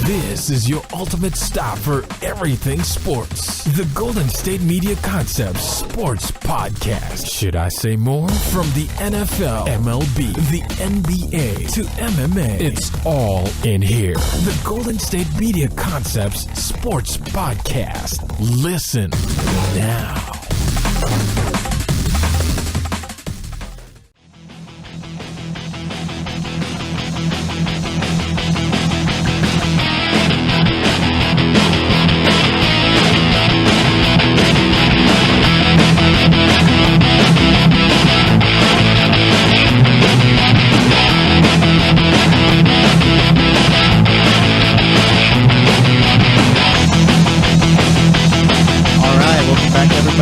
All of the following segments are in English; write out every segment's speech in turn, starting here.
This is your ultimate stop for everything sports. The Golden State Media Concepts Sports Podcast. Should I say more? From the NFL, MLB, the NBA to MMA, it's all in here. The Golden State Media Concepts Sports Podcast. Listen now.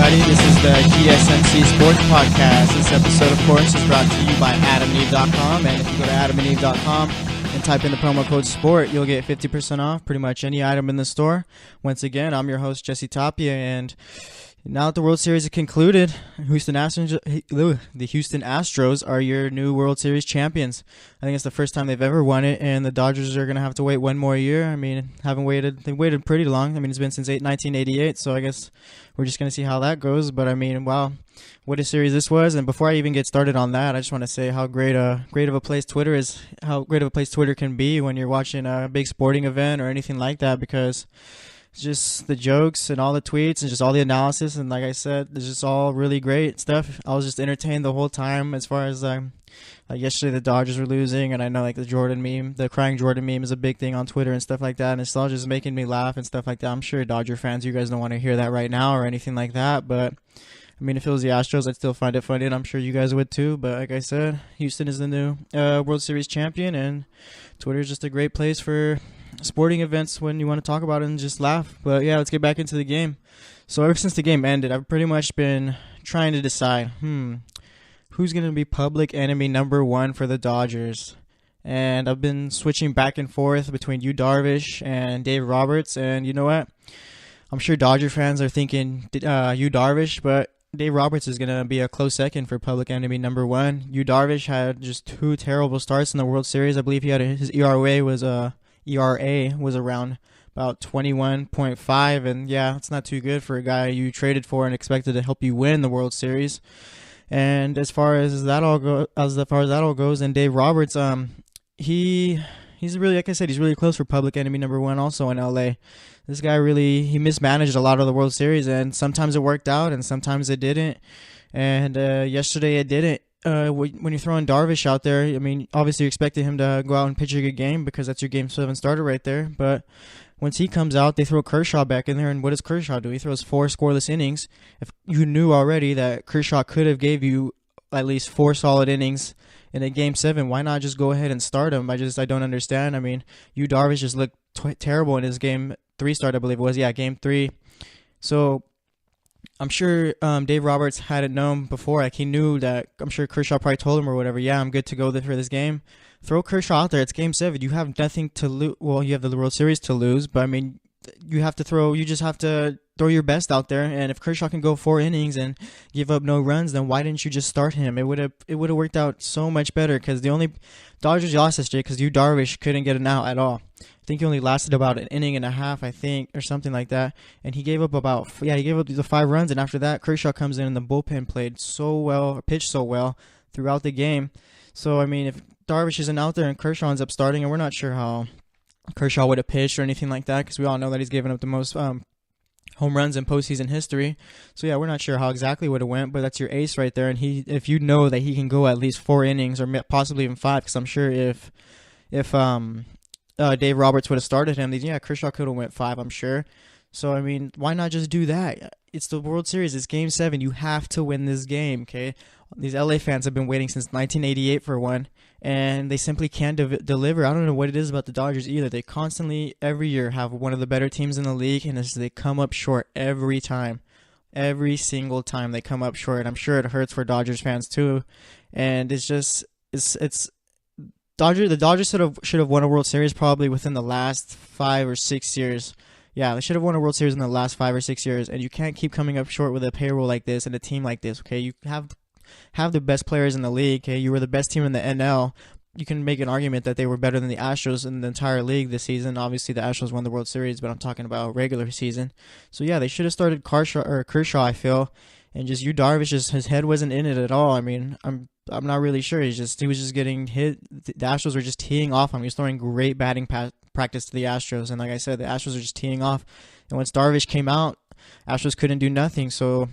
This is the GSMC Sports Podcast. This episode, of course, is brought to you by AdamandEve.com. And if you go to AdamandEve.com and type in the promo code SPORT, you'll get 50% off pretty much any item in the store. Once again, I'm your host, Jesse Tapia, and now that the World Series is concluded, the Houston Astros are your new World Series champions. I think it's the first time they've ever won it, and the Dodgers are going to have to wait one more year. I mean, they've waited pretty long. I mean, it's been since 1988, so I guess we're just going to see how that goes. But I mean, wow, what a series this was. And before I even get started on that, I just want to say how great of a place Twitter is, how great of a place Twitter can be when you're watching a big sporting event or anything like that, because just the jokes and all the tweets and just all the analysis, and like I said, it's just all really great stuff. I was just entertained the whole time. As far as like yesterday the Dodgers were losing, and I know like the Jordan meme, the crying Jordan meme is a big thing on Twitter and stuff like that, and it's all just making me laugh and stuff like that. I'm sure Dodger fans, you guys don't want to hear that right now or anything like that, but I mean, if it was the Astros, I'd still find it funny, and I'm sure you guys would too. But like I said, Houston is the new World Series champion, and Twitter is just a great place for sporting events when you want to talk about it and just laugh. But yeah, let's get back into the game. So ever since the game ended, I've pretty much been trying to decide, who's going to be public enemy number one for the Dodgers. And I've been switching back and forth between Yu Darvish and Dave Roberts. And you know what? I'm sure Dodger fans are thinking Yu Darvish, but Dave Roberts is going to be a close second for public enemy number one. Yu Darvish had just two terrible starts in the World Series. I believe his ERA was around about 21.5, and yeah, it's not too good for a guy you traded for and expected to help you win the World Series. And as far as that all goes, and Dave Roberts, he's really, like I said, he's really close for public enemy number one also in LA. This guy he mismanaged a lot of the World Series, and sometimes it worked out and sometimes it didn't. And yesterday it didn't. When you're throwing Darvish out there, I mean, obviously you expected him to go out and pitch a good game because that's your Game 7 starter right there. But once he comes out, they throw Kershaw back in there, and what does Kershaw do? He throws 4 scoreless innings. If you knew already that Kershaw could have gave you at least 4 solid innings in a Game 7, why not just go ahead and start him? I don't understand. I mean, Yu Darvish just looked terrible in his Game 3 start, I believe it was. Yeah, Game 3. So I'm sure Dave Roberts had it known before. Like, he knew that. I'm sure Kershaw probably told him or whatever, yeah, I'm good to go for this game. Throw Kershaw out there. It's Game 7. You have nothing to lose. Well, you have the World Series to lose, but I mean, you just have to throw your best out there. And if Kershaw can go 4 innings and give up no runs, then why didn't you just start him? It would have worked out so much better, because the only Dodgers lost yesterday because Yu Darvish couldn't get an out at all. I think he only lasted about an inning and a half, I think, or something like that. And he gave up the 5 runs. And after that, Kershaw comes in and the bullpen played so well, pitched so well throughout the game. So, I mean, if Darvish isn't out there and Kershaw ends up starting, and we're not sure how Kershaw would have pitched or anything like that, because we all know that he's given up the most home runs in postseason history. So, yeah, we're not sure how exactly would have went, but that's your ace right there. And if you know that he can go at least 4 innings or possibly even 5, because I'm sure if Dave Roberts would have started him, Kershaw could have went 5, I'm sure. So, I mean, why not just do that? It's the World Series. It's Game 7. You have to win this game, okay? These LA fans have been waiting since 1988 for one, and they simply can't deliver. I don't know what it is about the Dodgers either. They constantly, every year, have one of the better teams in the league, and they come up short every time. Every single time they come up short. I'm sure it hurts for Dodgers fans too. And it's just, the Dodgers should have won a World Series probably within the last 5 or 6 years. Yeah, they should have won a World Series in the last 5 or 6 years, and you can't keep coming up short with a payroll like this and a team like this, okay? You have the best players in the league, okay? You were the best team in the NL, you can make an argument that they were better than the Astros in the entire league this season. Obviously, the Astros won the World Series, but I'm talking about regular season. So yeah, they should have started Kershaw, I feel, and just Darvish, just his head wasn't in it at all. I mean, I'm not really sure. He was just getting hit. The Astros were just teeing off him. He was throwing great batting practice to the Astros, and like I said, the Astros are just teeing off. And once Darvish came out, Astros couldn't do nothing. So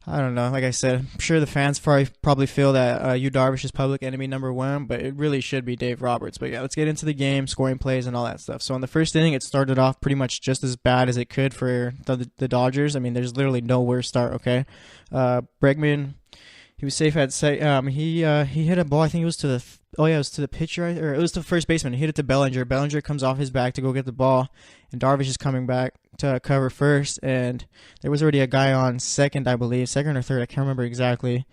I don't know. Like I said, I'm sure the fans probably feel that Darvish is public enemy number one, but it really should be Dave Roberts. But yeah, let's get into the game, scoring plays, and all that stuff. So in the first inning, it started off pretty much just as bad as it could for the Dodgers. I mean, there's literally no worse start. Okay, Bregman, he was safe at second. He hit a ball. I think it was to the it was to the pitcher, or it was to the first baseman. He hit it to Bellinger. Bellinger comes off his back to go get the ball, and Darvish is coming back to cover first. And there was already a guy on second, I believe, second or third. I can't remember exactly.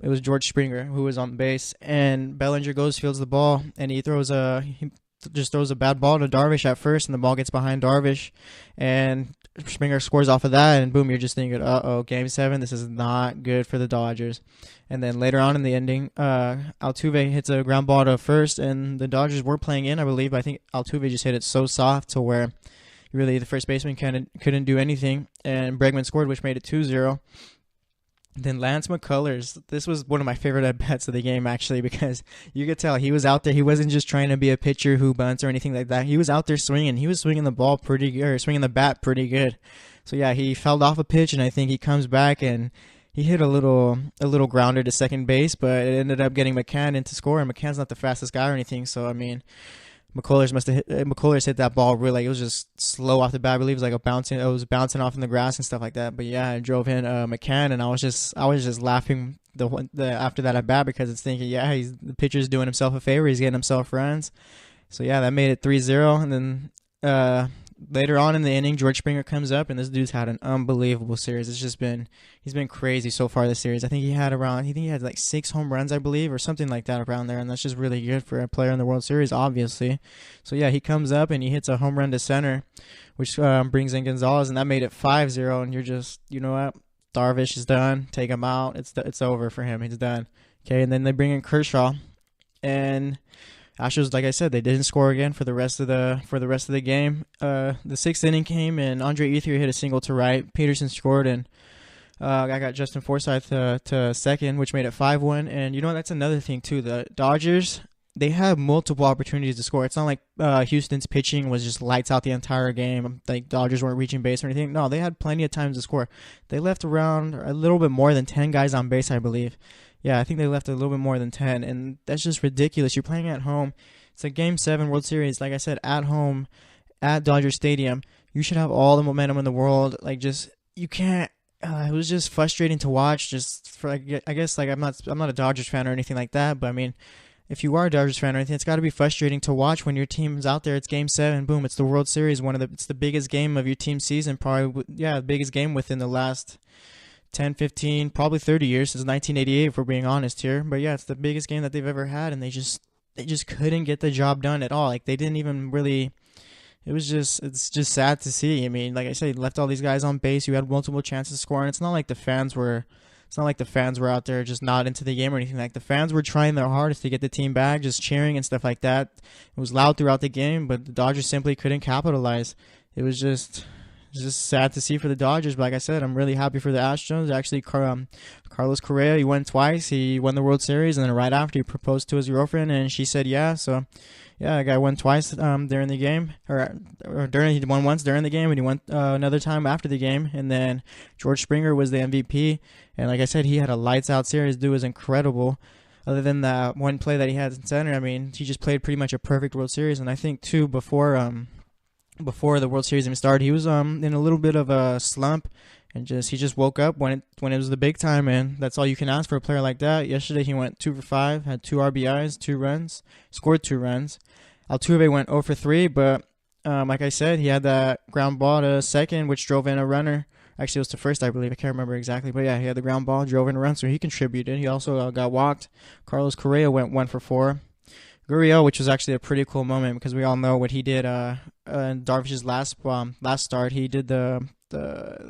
It was George Springer who was on base, and Bellinger fields the ball, and he just throws a bad ball to Darvish at first, and the ball gets behind Darvish, and Springer scores off of that, and boom, you're just thinking, Game 7, this is not good for the Dodgers. And then later on in the ending, Altuve hits a ground ball to first, and the Dodgers were playing in, I believe. I think Altuve just hit it so soft to where really the first baseman couldn't do anything, and Bregman scored, which made it 2-0. Then Lance McCullers, this was one of my favorite at-bats of the game, actually, because you could tell he was out there. He wasn't just trying to be a pitcher who bunts or anything like that. He was out there swinging. He was swinging the ball pretty good, or swinging the bat pretty good. So yeah, he fouled off a pitch, and I think he comes back and he hit a little grounder to second base, but it ended up getting McCann in to score, and McCann's not the fastest guy or anything. So I mean, McCullers hit that ball really, it was just slow off the bat. I believe it was bouncing off in the grass and stuff like that. But yeah, I drove in McCann, and I was just laughing after that at bat, because it's thinking, yeah, the pitcher's doing himself a favor. He's getting himself runs. So yeah, that made it 3-0. And then later on in the inning, George Springer comes up, and this dude's had an unbelievable series. He's been crazy so far this series. I think he had like 6 home runs, I believe, or something like that around there, and that's just really good for a player in the World Series, obviously. So yeah, he comes up and he hits a home run to center, which brings in Gonzalez, and that made it 5-0. And you're just, you know what, Darvish is done. Take him out. It's over for him. He's done. Okay, and then they bring in Kershaw, and Astros, like I said, they didn't score again for the rest of the game. The 6th inning came, and Andre Ethier hit a single to right. Peterson scored, and I got Justin Forsythe to second, which made it 5-1. And you know, that's another thing too. The Dodgers, they had multiple opportunities to score. It's not like Houston's pitching was just lights out the entire game. Like Dodgers weren't reaching base or anything. No, they had plenty of times to score. They left around a little bit more than 10 guys on base, I believe. Yeah, I think they left a little bit more than 10, and that's just ridiculous. You're playing at home. It's a Game 7 World Series, like I said, at home, at Dodger Stadium. You should have all the momentum in the world. You can't. It was just frustrating to watch. I guess I'm not a Dodgers fan or anything like that, but I mean, if you are a Dodgers fan or anything, it's got to be frustrating to watch when your team's out there. It's Game 7, boom, it's the World Series. It's the biggest game of your team's season, probably. Yeah, the biggest game within the last 10, 15, probably 30 years, since 1988, if we're being honest here. But yeah, it's the biggest game that they've ever had, and they just couldn't get the job done at all. Like, they didn't even really. It's just sad to see. I mean, like I said, left all these guys on base. You had multiple chances to score, and it's not like the fans were out there just not into the game or anything. Like, the fans were trying their hardest to get the team back, just cheering and stuff like that. It was loud throughout the game, but the Dodgers simply couldn't capitalize. It was just sad to see for the Dodgers, but like I said, I'm really happy for the Astros. Actually, Carlos Correa, he won twice. He won the World Series, and then right after, he proposed to his girlfriend, and she said yeah. So, yeah, the guy won twice during the game, he won once during the game, and he won another time after the game. And then George Springer was the MVP, and like I said, he had a lights-out series. Dude was incredible. Other than that one play that he had in center, I mean, he just played pretty much a perfect World Series. And I think too, before the World Series even started, he was in a little bit of a slump, and he just woke up when it was the big time, and that's all you can ask for a player like that. Yesterday he went 2 for 5, had 2 RBIs, 2 runs, scored 2 runs. Altuve went 0 for 3, but like I said, he had that ground ball to second, which drove in a runner. Actually, it was to first, I believe. I can't remember exactly, but yeah, he had the ground ball, drove in a run, so he contributed. He also got walked. Carlos Correa went 1 for 4. Gurriel, which was actually a pretty cool moment, because we all know what he did in Darvish's last start. He did the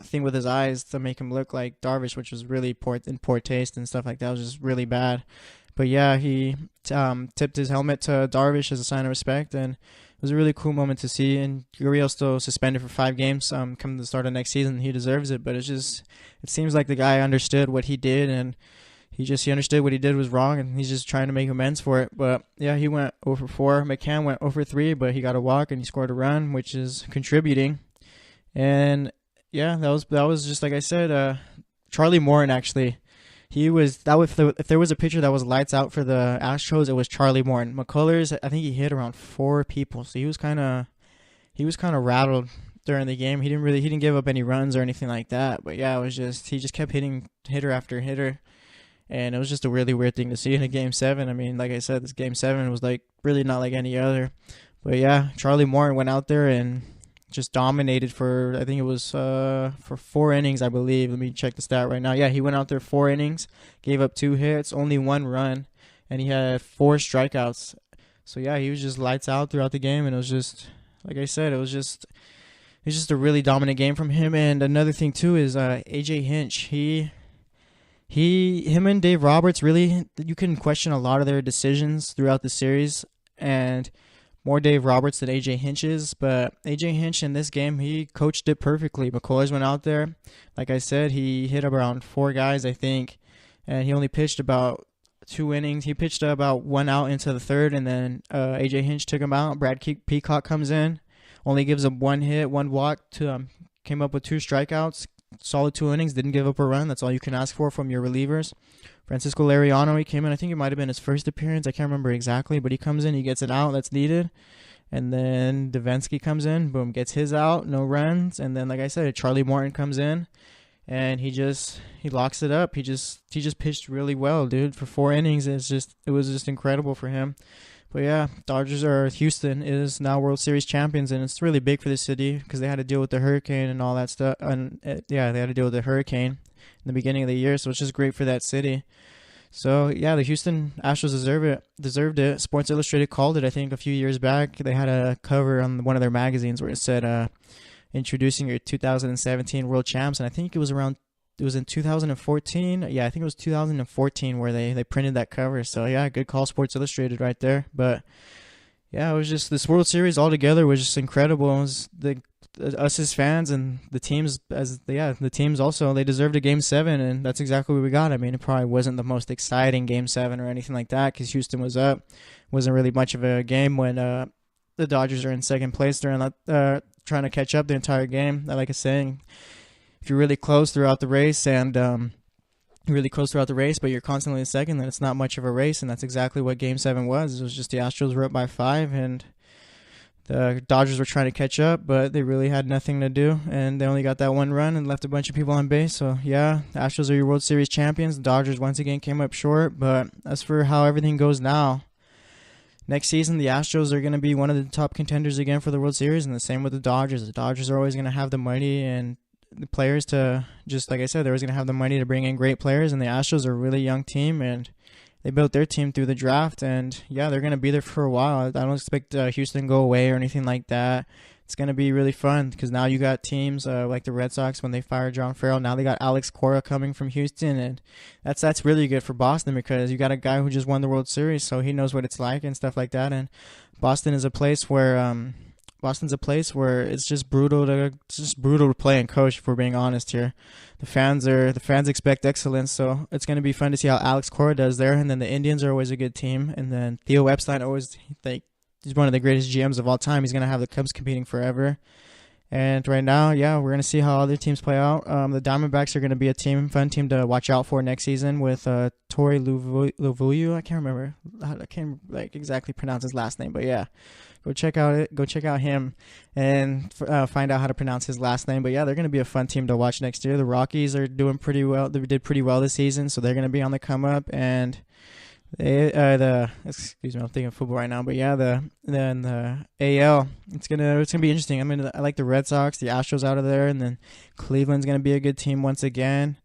thing with his eyes to make him look like Darvish, which was really in poor taste and stuff like that. It was just really bad. But yeah, he tipped his helmet to Darvish as a sign of respect, and it was a really cool moment to see. And Gurriel's still suspended for 5 games. Come the start of next season, he deserves it. But it seems like the guy understood what he did, and he understood what he did was wrong, and he's just trying to make amends for it. But yeah, he went 0 for 4. McCann went 0 for 3, but he got a walk and he scored a run, which is contributing. And yeah, that was just like I said. Charlie Morton actually. If there was a pitcher that was lights out for the Astros, it was Charlie Morton. McCullers, I think he hit around 4 people, so he was kind of rattled during the game. He didn't give up any runs or anything like that. But yeah, he just kept hitting hitter after hitter, and it was just a really weird thing to see in a Game 7. I mean, like I said, this Game 7 was like really not like any other. But yeah, Charlie Morton went out there and just dominated for, I think it was for 4 innings, I believe. Let me check the stat right now. Yeah, he went out there 4 innings, gave up 2 hits, only 1 run, and he had 4 strikeouts. So yeah, he was just lights out throughout the game, and it was just, like I said, it was just a really dominant game from him. And another thing too is AJ Hinch. Him and Dave Roberts, really, you can question a lot of their decisions throughout the series, and more Dave Roberts than AJ Hinch's, but AJ Hinch in this game, he coached it perfectly. McCullers went out there. Like I said, he hit around 4 guys, I think, and he only pitched about 2 innings. He pitched about 1 out into the 3rd, and then AJ Hinch took him out. Brad Peacock comes in, only gives him 1 hit, 1 walk, came up with 2 strikeouts. Solid 2 innings, didn't give up a run. That's all you can ask for from your relievers. Francisco Liriano, he came in, I think it might have been his first appearance. I can't remember exactly, but he comes in, he gets an out that's needed. And then Davinsky comes in, boom, gets his out, no runs. And then, like I said, Charlie Morton comes in, and he locks it up. He just pitched really well, dude. For 4 innings, it was just incredible for him. But yeah, Houston is now World Series champions, and it's really big for the city because they had to deal with the hurricane and all that stuff. And they had to deal with the hurricane in the beginning of the year, so it's just great for that city. So yeah, the Houston Astros deserved it. Sports Illustrated called it, I think, a few years back. They had a cover on one of their magazines where it said, "Introducing your 2017 World Champs," and I think it was in 2014. Yeah, I think it was 2014 where they printed that cover. So yeah, good call, Sports Illustrated right there. But yeah, it was just, this World Series altogether was just incredible. It was us as fans and the teams the teams also, they deserved a Game 7, and that's exactly what we got. I mean, it probably wasn't the most exciting Game 7 or anything like that because Houston was up. Wasn't really much of a game when the Dodgers are in second place. They're trying to catch up the entire game. Like I was saying, if you're really close throughout the race but you're constantly in second, then it's not much of a race, and that's exactly what Game 7 was. It was just the Astros were up by 5, and the Dodgers were trying to catch up, but they really had nothing to do, and they only got that 1 run and left a bunch of people on base. So yeah, the Astros are your World Series champions. The Dodgers once again came up short, but as for how everything goes now, next season, the Astros are going to be one of the top contenders again for the World Series, and the same with the Dodgers. The Dodgers are always going to have the money and the players to, just like I said, they're always going to have the money to bring in great players, and the Astros are a really young team, and they built their team through the draft, and yeah, they're going to be there for a while. I don't expect Houston to go away or anything like that. It's going to be really fun because now you got teams like the Red Sox when they fired John Farrell. Now they got Alex Cora coming from Houston, and that's really good for Boston because you got a guy who just won the World Series, so he knows what it's like and stuff like that. And Boston is a place where it's just brutal to play and coach, if we're being honest here. The fans expect excellence, so it's going to be fun to see how Alex Cora does there. And then the Indians are always a good team, and then Theo Epstein he's one of the greatest GMs of all time. He's going to have the Cubs competing forever. And right now, yeah, we're going to see how other teams play out. The Diamondbacks are going to be a fun team to watch out for next season with Torey Lovuyu. I can't exactly pronounce his last name, but yeah, go check out him and find out how to pronounce his last name. But yeah, they're going to be a fun team to watch next year. The Rockies are doing pretty well. They did pretty well this season, so they're going to be on the come up. And excuse me, I'm thinking of football right now, but yeah, the AL, it's gonna be interesting. I mean, I like the Red Sox, the Astros out of there, and then Cleveland's gonna be a good team once again.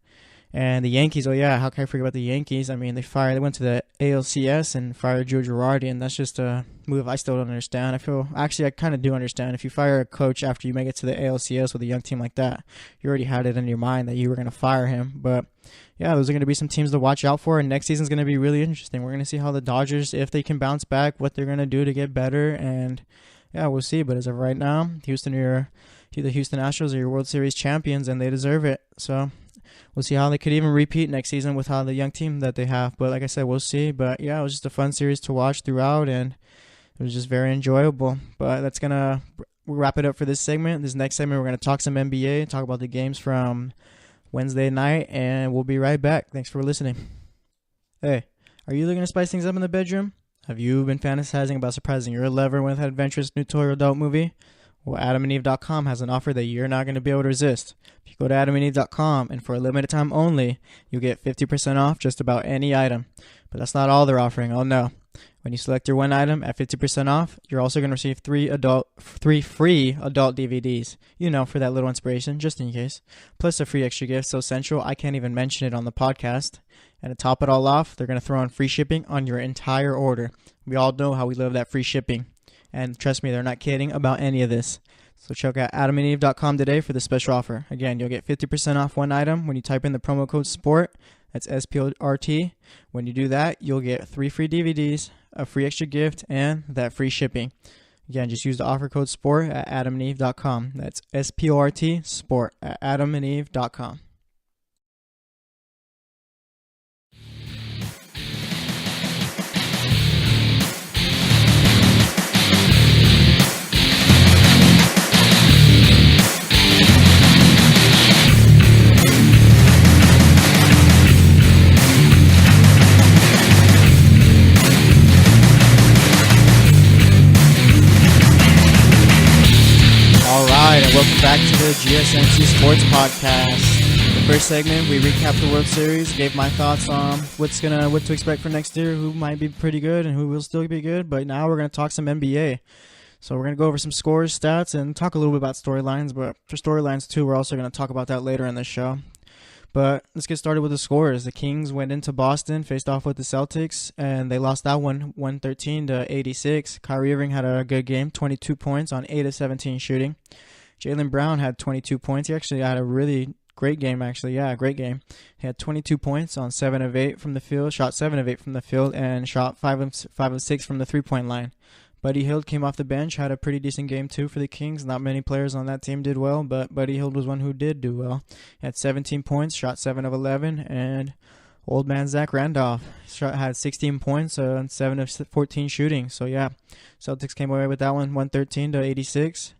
And the Yankees, oh yeah, how can I forget about the Yankees? I mean, they went to the ALCS and fired Joe Girardi, and that's just a move I still don't understand. I kind of do understand. If you fire a coach after you make it to the ALCS with a young team like that, you already had it in your mind that you were going to fire him. But yeah, those are going to be some teams to watch out for, and next season's going to be really interesting. We're going to see how the Dodgers, if they can bounce back, what they're going to do to get better, and yeah, we'll see. But as of right now, the Houston Astros are your World Series champions, and they deserve it. So we'll see how they could even repeat next season with how the young team that they have. But like I said, we'll see. But yeah, it was just a fun series to watch throughout, and it was just very enjoyable. But that's going to wrap it up for this segment. This next segment, we're going to talk some NBA, talk about the games from Wednesday night, and we'll be right back. Thanks for listening. Hey, are you looking to spice things up in the bedroom? Have you been fantasizing about surprising your lover with an adventurous new toy or adult movie? Well, AdamandEve.com has an offer that you're not going to be able to resist. If you go to AdamandEve.com, and for a limited time only, you'll get 50% off just about any item. But that's not all they're offering. Oh no. When you select your one item at 50% off, you're also going to receive three free adult DVDs. For that little inspiration, just in case. Plus a free extra gift so essential I can't even mention it on the podcast. And to top it all off, they're going to throw in free shipping on your entire order. We all know how we love that free shipping. And trust me, they're not kidding about any of this. So check out AdamandEve.com today for this special offer. Again, you'll get 50% off one item when you type in the promo code SPORT. That's SPORT. When you do that, you'll get 3 free DVDs, a free extra gift, and that free shipping. Again, just use the offer code SPORT at AdamandEve.com. That's SPORT, SPORT, at AdamandEve.com. And welcome back to the GSMC Sports Podcast. The first segment, we recapped the World Series, gave my thoughts on what to expect for next year, who might be pretty good and who will still be good. But now we're going to talk some NBA. So we're going to go over some scores, stats, and talk a little bit about storylines. But for storylines too, we're also going to talk about that later in the show. But let's get started with the scores. The Kings went into Boston, faced off with the Celtics, and they lost that one 113-86. Kyrie Irving had a good game, 22 points on 8 of 17 shooting. Jaylen Brown had 22 points. He actually had a really great game, actually. Yeah, great game. He had 22 points on 7 of 8 from the field, shot 7 of 8 from the field, and shot 5 of 6 from the three-point line. Buddy Hield came off the bench, had a pretty decent game too for the Kings. Not many players on that team did well, but Buddy Hield was one who did do well. He had 17 points, shot 7 of 11, and old man Zach Randolph had 16 points on 7 of 14 shooting. So yeah, Celtics came away with that one 113-86.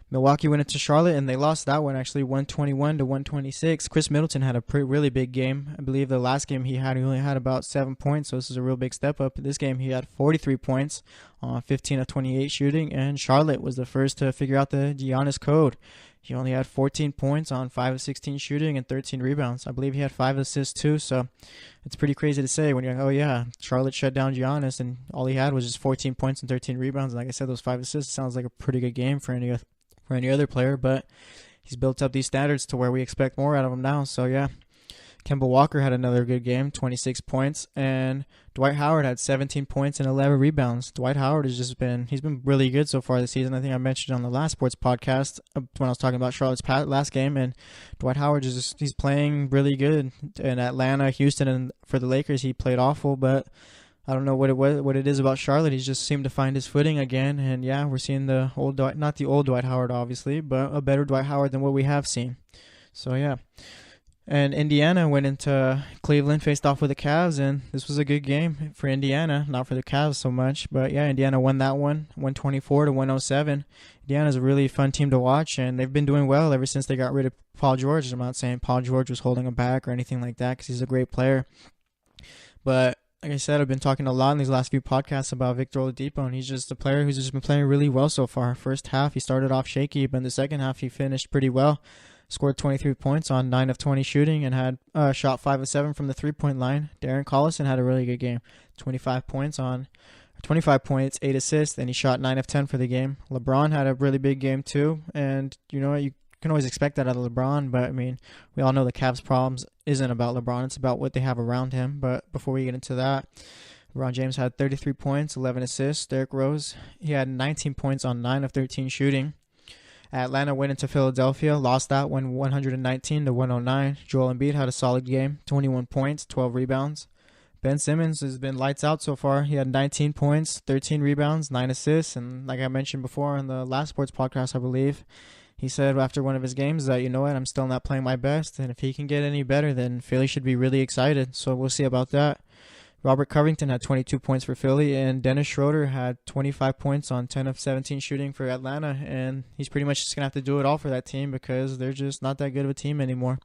Milwaukee went into Charlotte, and they lost that one, actually, 121-126. Chris Middleton had a really big game. I believe the last game he only had about 7 points, so this is a real big step up. This game, he had 43 points on 15 of 28 shooting, and Charlotte was the first to figure out the Giannis code. He only had 14 points on 5 of 16 shooting and 13 rebounds. I believe he had 5 assists, too, so it's pretty crazy to say when you're like, oh, yeah, Charlotte shut down Giannis, and all he had was just 14 points and 13 rebounds. And like I said, those 5 assists sounds like a pretty good game for any other player, but he's built up these standards to where we expect more out of him now. So yeah, Kemba Walker had another good game, 26 points, and Dwight Howard had 17 points and 11 rebounds. Dwight Howard he's been really good so far this season. I think I mentioned on the last sports podcast when I was talking about Charlotte's last game, and Dwight Howard he's playing really good in Atlanta, Houston, and for the Lakers he played awful, but I don't know what it is about Charlotte. He's just seemed to find his footing again. And yeah, we're seeing the old Dwight, not the old Dwight Howard, obviously, but a better Dwight Howard than what we have seen. So yeah. And Indiana went into Cleveland, faced off with the Cavs, and this was a good game for Indiana, not for the Cavs so much. But yeah, Indiana won that one, 124-107. Indiana's a really fun team to watch, and they've been doing well ever since they got rid of Paul George. I'm not saying Paul George was holding them back or anything like that, because he's a great player. But like I said, I've been talking a lot in these last few podcasts about Victor Oladipo, and he's just a player who's just been playing really well so far. First half, he started off shaky, but in the second half, he finished pretty well. Scored 23 points on 9 of 20 shooting and had shot 5 of 7 from the three-point line. Darren Collison had a really good game. 25 points, 8 assists, and he shot 9 of 10 for the game. LeBron had a really big game too, and you know what? You can always expect that out of LeBron, but I mean, we all know the Cavs' problems isn't about LeBron. It's about what they have around him. But before we get into that, LeBron James had 33 points, 11 assists. Derrick Rose, he had 19 points on 9 of 13 shooting. Atlanta went into Philadelphia, lost that one 119 to 109. Joel Embiid had a solid game, 21 points, 12 rebounds. Ben Simmons has been lights out so far. He had 19 points, 13 rebounds, 9 assists. And like I mentioned before in the last sports podcast, I believe, he said after one of his games that, you know what, I'm still not playing my best. And if he can get any better, then Philly should be really excited. So we'll see about that. Robert Covington had 22 points for Philly, and Dennis Schroeder had 25 points on 10 of 17 shooting for Atlanta. And he's pretty much just going to have to do it all for that team because they're just not that good of a team anymore.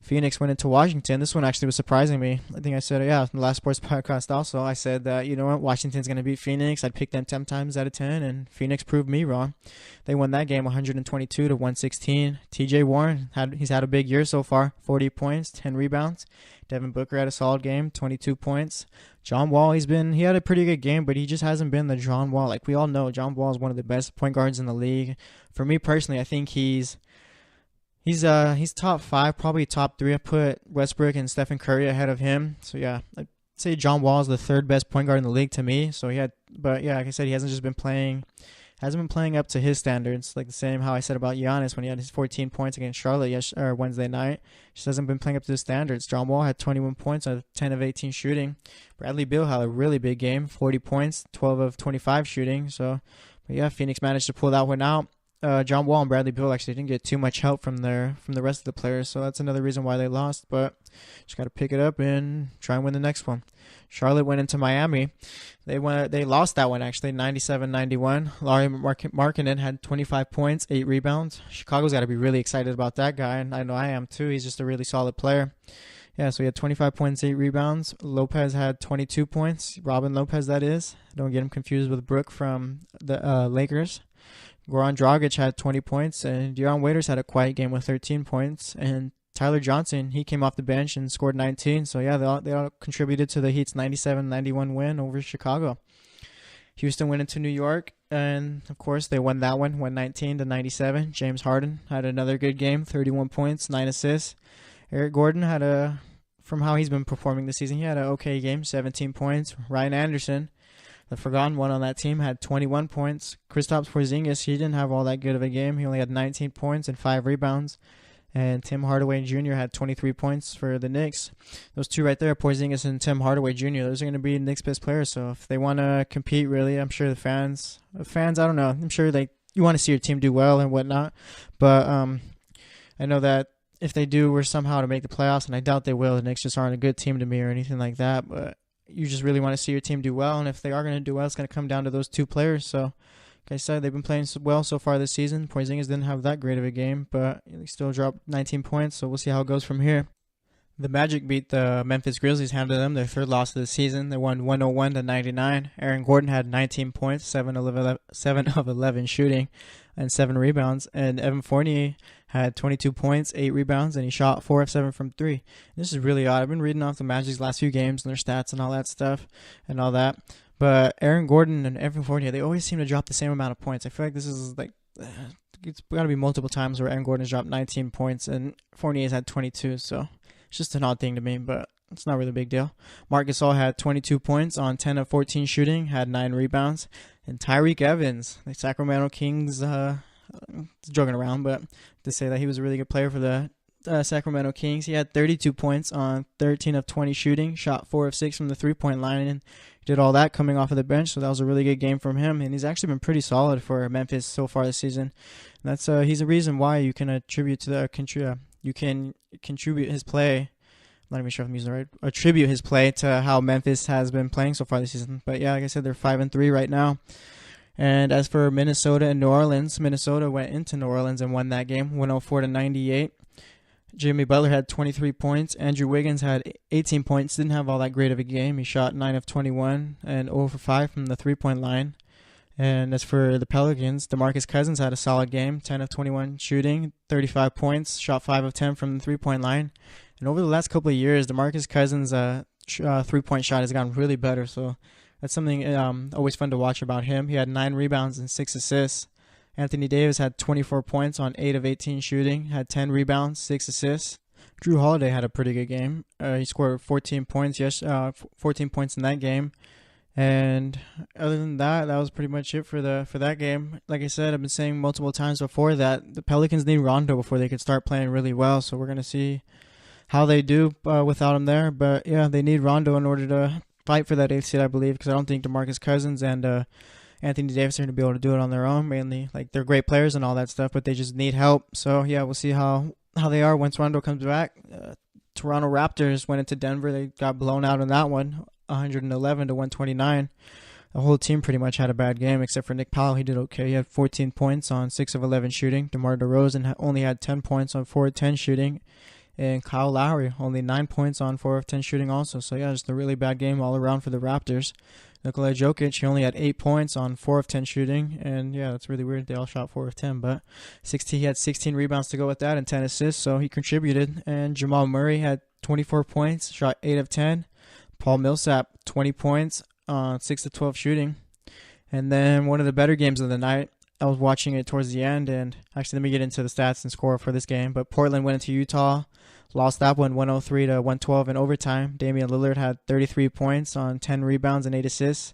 Phoenix went into Washington. This one actually was surprising me. I think I said, in the last sports podcast also, I said that, you know what, Washington's going to beat Phoenix. I'd pick them 10 times out of 10, and Phoenix proved me wrong. They won that game 122 to 116. TJ Warren, he's had a big year so far, 40 points, 10 rebounds. Devin Booker had a solid game, 22 points. John Wall, he had a pretty good game, but he just hasn't been the John Wall. Like we all know, John Wall is one of the best point guards in the league. For me personally, I think he's top 5, probably top 3. I put Westbrook and Stephen Curry ahead of him. So yeah, I'd say John Wall is the 3rd best point guard in the league to me. So like I said, he hasn't been playing up to his standards. Like the same how I said about Giannis when he had his 14 points against Charlotte Wednesday night. Just hasn't been playing up to his standards. John Wall had 21 points on 10 of 18 shooting. Bradley Beal had a really big game, 40 points, 12 of 25 shooting. So, but yeah, Phoenix managed to pull that one out. John Wall and Bradley Beal actually didn't get too much help from the rest of the players, so that's another reason why they lost. But just got to pick it up and try and win the next one. Charlotte went into Miami. They lost that one actually, 97-91. Lauri Markkanen had 25 points, 8 rebounds. Chicago's got to be really excited about that guy, and I know I am too. He's just a really solid player. Yeah, so he had 25 points, 8 rebounds. Lopez had 22 points. Robin Lopez, that is. Don't get him confused with Brooke from the Lakers. Goran Dragic had 20 points, and Dion Waiters had a quiet game with 13 points. And Tyler Johnson, he came off the bench and scored 19. So, yeah, they all contributed to the Heat's 97-91 win over Chicago. Houston went into New York, and, of course, they won that one, 119-97. James Harden had another good game, 31 points, 9 assists. Eric Gordon from how he's been performing this season, he had an okay game, 17 points. Ryan Anderson, the forgotten one on that team, had 21 points. Kristaps Porzingis, he didn't have all that good of a game. He only had 19 points and 5 rebounds. And Tim Hardaway Jr. had 23 points for the Knicks. Those two right there, Porzingis and Tim Hardaway Jr., those are going to be Knicks' best players. So if they want to compete, really, I'm sure the fans, I don't know. I'm sure you want to see your team do well and whatnot. But I know that if they were somehow to make the playoffs, and I doubt they will, the Knicks just aren't a good team to me or anything like that. But you just really want to see your team do well, and if they are going to do well, it's going to come down to those two players. So, like I said, they've been playing well so far this season. Porzingis didn't have that great of a game, but he still dropped 19 points, so we'll see how it goes from here. The Magic beat the Memphis Grizzlies, handed them their 3rd loss of the season. They won 101-99. Aaron Gordon had 19 points, 7 of 11 shooting, and 7 rebounds. And Evan Fournier had 22 points, 8 rebounds, and he shot 4 of 7 from 3. This is really odd. I've been reading off the Magic's last few games and their stats and all that stuff and all that. But Aaron Gordon and Evan Fournier, they always seem to drop the same amount of points. I feel like this is it's got to be multiple times where Aaron Gordon's dropped 19 points and Fournier's had 22. So it's just an odd thing to me, but it's not really a big deal. Marc Gasol had 22 points on 10 of 14 shooting, had 9 rebounds. And Tyreke Evans, the Sacramento Kings, joking around, but to say that he was a really good player for the Sacramento Kings. He had 32 points on 13 of 20 shooting, shot 4 of 6 from the three-point line, and did all that coming off of the bench, so that was a really good game from him. And he's actually been pretty solid for Memphis so far this season. And that's he's a reason why you can attribute his play. I'm not even sure if I'm using the right. Attribute his play to how Memphis has been playing so far this season. But yeah, like I said, they're 5-3 right now. And as for Minnesota and New Orleans, Minnesota went into New Orleans and won that game, 104-98. Jimmy Butler had 23 points. Andrew Wiggins had 18 points. Didn't have all that great of a game. He shot 9 of 21 and 0 for 5 from the three-point line. And as for the Pelicans, DeMarcus Cousins had a solid game, 10 of 21 shooting, 35 points, shot 5 of 10 from the three-point line. And over the last couple of years, DeMarcus Cousins' three-point shot has gotten really better. So that's something always fun to watch about him. He had 9 rebounds and 6 assists. Anthony Davis had 24 points on 8 of 18 shooting, had 10 rebounds, 6 assists. Drew Holiday had a pretty good game. He scored 14 points, 14 points in that game. And other than that, that was pretty much it for that game. Like I said, I've been saying multiple times before that the Pelicans need Rondo before they can start playing really well. So we're going to see how they do without him there. But yeah, they need Rondo in order to fight for that 8th seed, I believe, because I don't think DeMarcus Cousins and Anthony Davis are going to be able to do it on their own. Mainly, like, they're great players and all that stuff, but they just need help. So yeah, we'll see how they are once Rondo comes back. Toronto Raptors went into Denver. They got blown out in that one, 111 to 129. The whole team pretty much had a bad game except for Nick Powell. He did okay. He had 14 points on 6 of 11 shooting. DeMar DeRozan only had 10 points on 4 of 10 shooting. And Kyle Lowry only 9 points on 4 of 10 shooting also. So yeah, just a really bad game all around for the Raptors. Nikola Jokic, he only had 8 points on 4 of 10 shooting. And yeah, that's really weird. They all shot 4 of 10. But he had 16 rebounds to go with that and 10 assists. So he contributed. And Jamal Murray had 24 points, shot 8 of 10. Paul Millsap, 20 points on 6 of 12 shooting. And then one of the better games of the night, I was watching it towards the end. And actually, let me get into the stats and score for this game. But Portland went into Utah. Lost that one 103 to 112 in overtime. Damian Lillard had 33 points on 10 rebounds and 8 assists.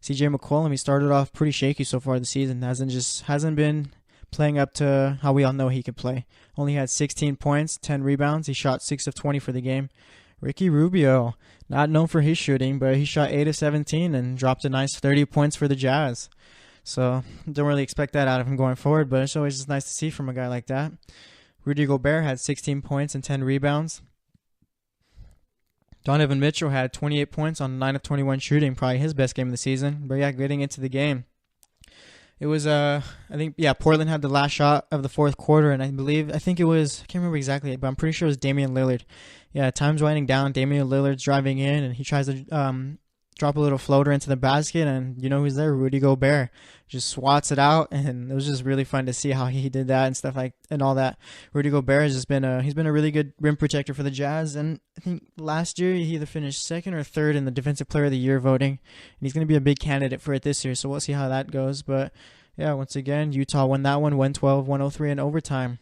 CJ McCollum, he started off pretty shaky so far this season. Hasn't been playing up to how we all know he could play. Only had 16 points, 10 rebounds. He shot 6 of 20 for the game. Ricky Rubio, not known for his shooting, but he shot 8 of 17 and dropped a nice 30 points for the Jazz. So don't really expect that out of him going forward, but it's always just nice to see from a guy like that. Rudy Gobert had 16 points and 10 rebounds. Donovan Mitchell had 28 points on 9 of 21 shooting, probably his best game of the season. But yeah, getting into the game, it was Portland had the last shot of the fourth quarter, and I think it was, I can't remember exactly, but I'm pretty sure it was Damian Lillard. Yeah, time's winding down. Damian Lillard's driving in, and he tries to drop a little floater into the basket, and you know who's there? Rudy Gobert just swats it out, and it was just really fun to see how he did that and stuff and all that. Rudy Gobert has just been he's been a really good rim protector for the Jazz, and I think last year he either finished second or third in the Defensive Player of the Year voting, and he's going to be a big candidate for it this year. So we'll see how that goes. But yeah, once again, Utah won that one, 112-103 in overtime.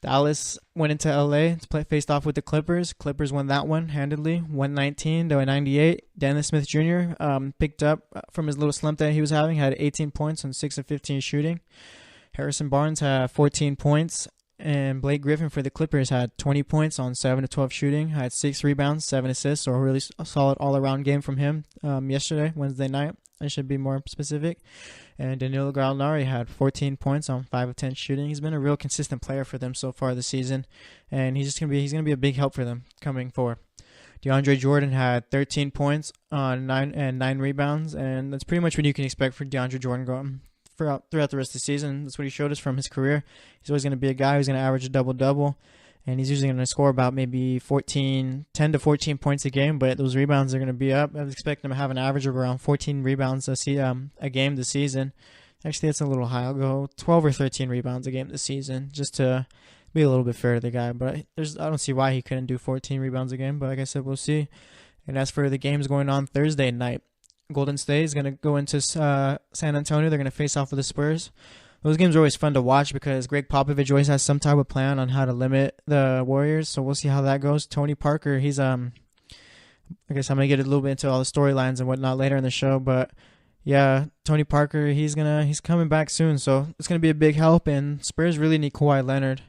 Dallas went into LA to faced off with the Clippers. Clippers won that one handedly, 119-98. Dennis Smith Jr. Picked up from his little slump that he was having, had 18 points on 6 of 15 shooting. Harrison Barnes had 14 points, and Blake Griffin for the Clippers had 20 points on 7 of 12 shooting, had 6 rebounds, 7 assists, so a really solid all-around game from him yesterday, Wednesday night. I should be more specific. And Danilo Gallinari had 14 points on 5 of 10 shooting. He's been a real consistent player for them so far this season, and he's gonna be a big help for them coming forward. DeAndre Jordan had 13 points on 9 rebounds, and that's pretty much what you can expect for DeAndre Jordan going throughout the rest of the season. That's what he showed us from his career. He's always going to be a guy who's going to average a double-double, and he's usually going to score about maybe 10 to 14 points a game, but those rebounds are going to be up. I was expecting him to have an average of around 14 rebounds a game this season. Actually, that's a little high. I'll go 12 or 13 rebounds a game this season, just to be a little bit fair to the guy. But I don't see why he couldn't do 14 rebounds a game, but like I said, we'll see. And as for the games going on Thursday night, Golden State is going to go into San Antonio. They're going to face off with the Spurs. Those games are always fun to watch because Greg Popovich always has some type of plan on how to limit the Warriors. So we'll see how that goes. Tony Parker, he's I guess I'm going to get a little bit into all the storylines and whatnot later in the show, but yeah, Tony Parker, he's coming back soon, so it's going to be a big help, and Spurs really need Kawhi Leonard.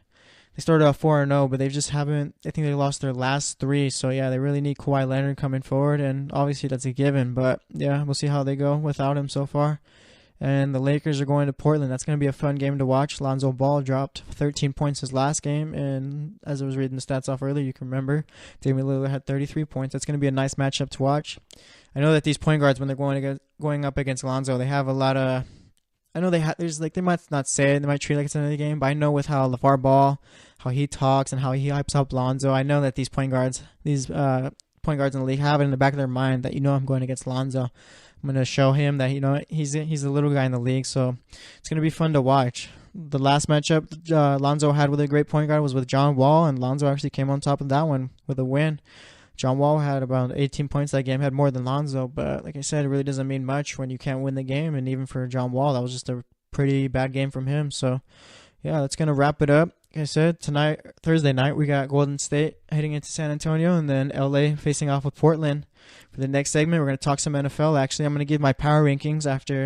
They started off 4-0, but they just haven't. I think they lost their last 3. So yeah, they really need Kawhi Leonard coming forward, and obviously that's a given. But yeah, we'll see how they go without him so far. And the Lakers are going to Portland. That's going to be a fun game to watch. Lonzo Ball dropped 13 points his last game, and as I was reading the stats off earlier, you can remember Damian Lillard had 33 points. That's going to be a nice matchup to watch. I know that these point guards, when they're going up against Lonzo, they have a lot of. I know they might not say it, they might treat it like it's another game, but I know with how LeVar Ball, how he talks and how he hypes up Lonzo, I know that these point guards in the league have it in the back of their mind that, I'm going against Lonzo. I'm going to show him that, he's a little guy in the league, so it's going to be fun to watch. The last matchup Lonzo had with a great point guard was with John Wall, and Lonzo actually came on top of that one with a win. John Wall had about 18 points that game, had more than Lonzo, but like I said, it really doesn't mean much when you can't win the game, and even for John Wall, that was just a pretty bad game from him. So, yeah, that's going to wrap it up. Like I said, tonight, Thursday night, we got Golden State heading into San Antonio, and then LA facing off with Portland. For the next segment, we're going to talk some NFL. Actually, I'm going to give my power rankings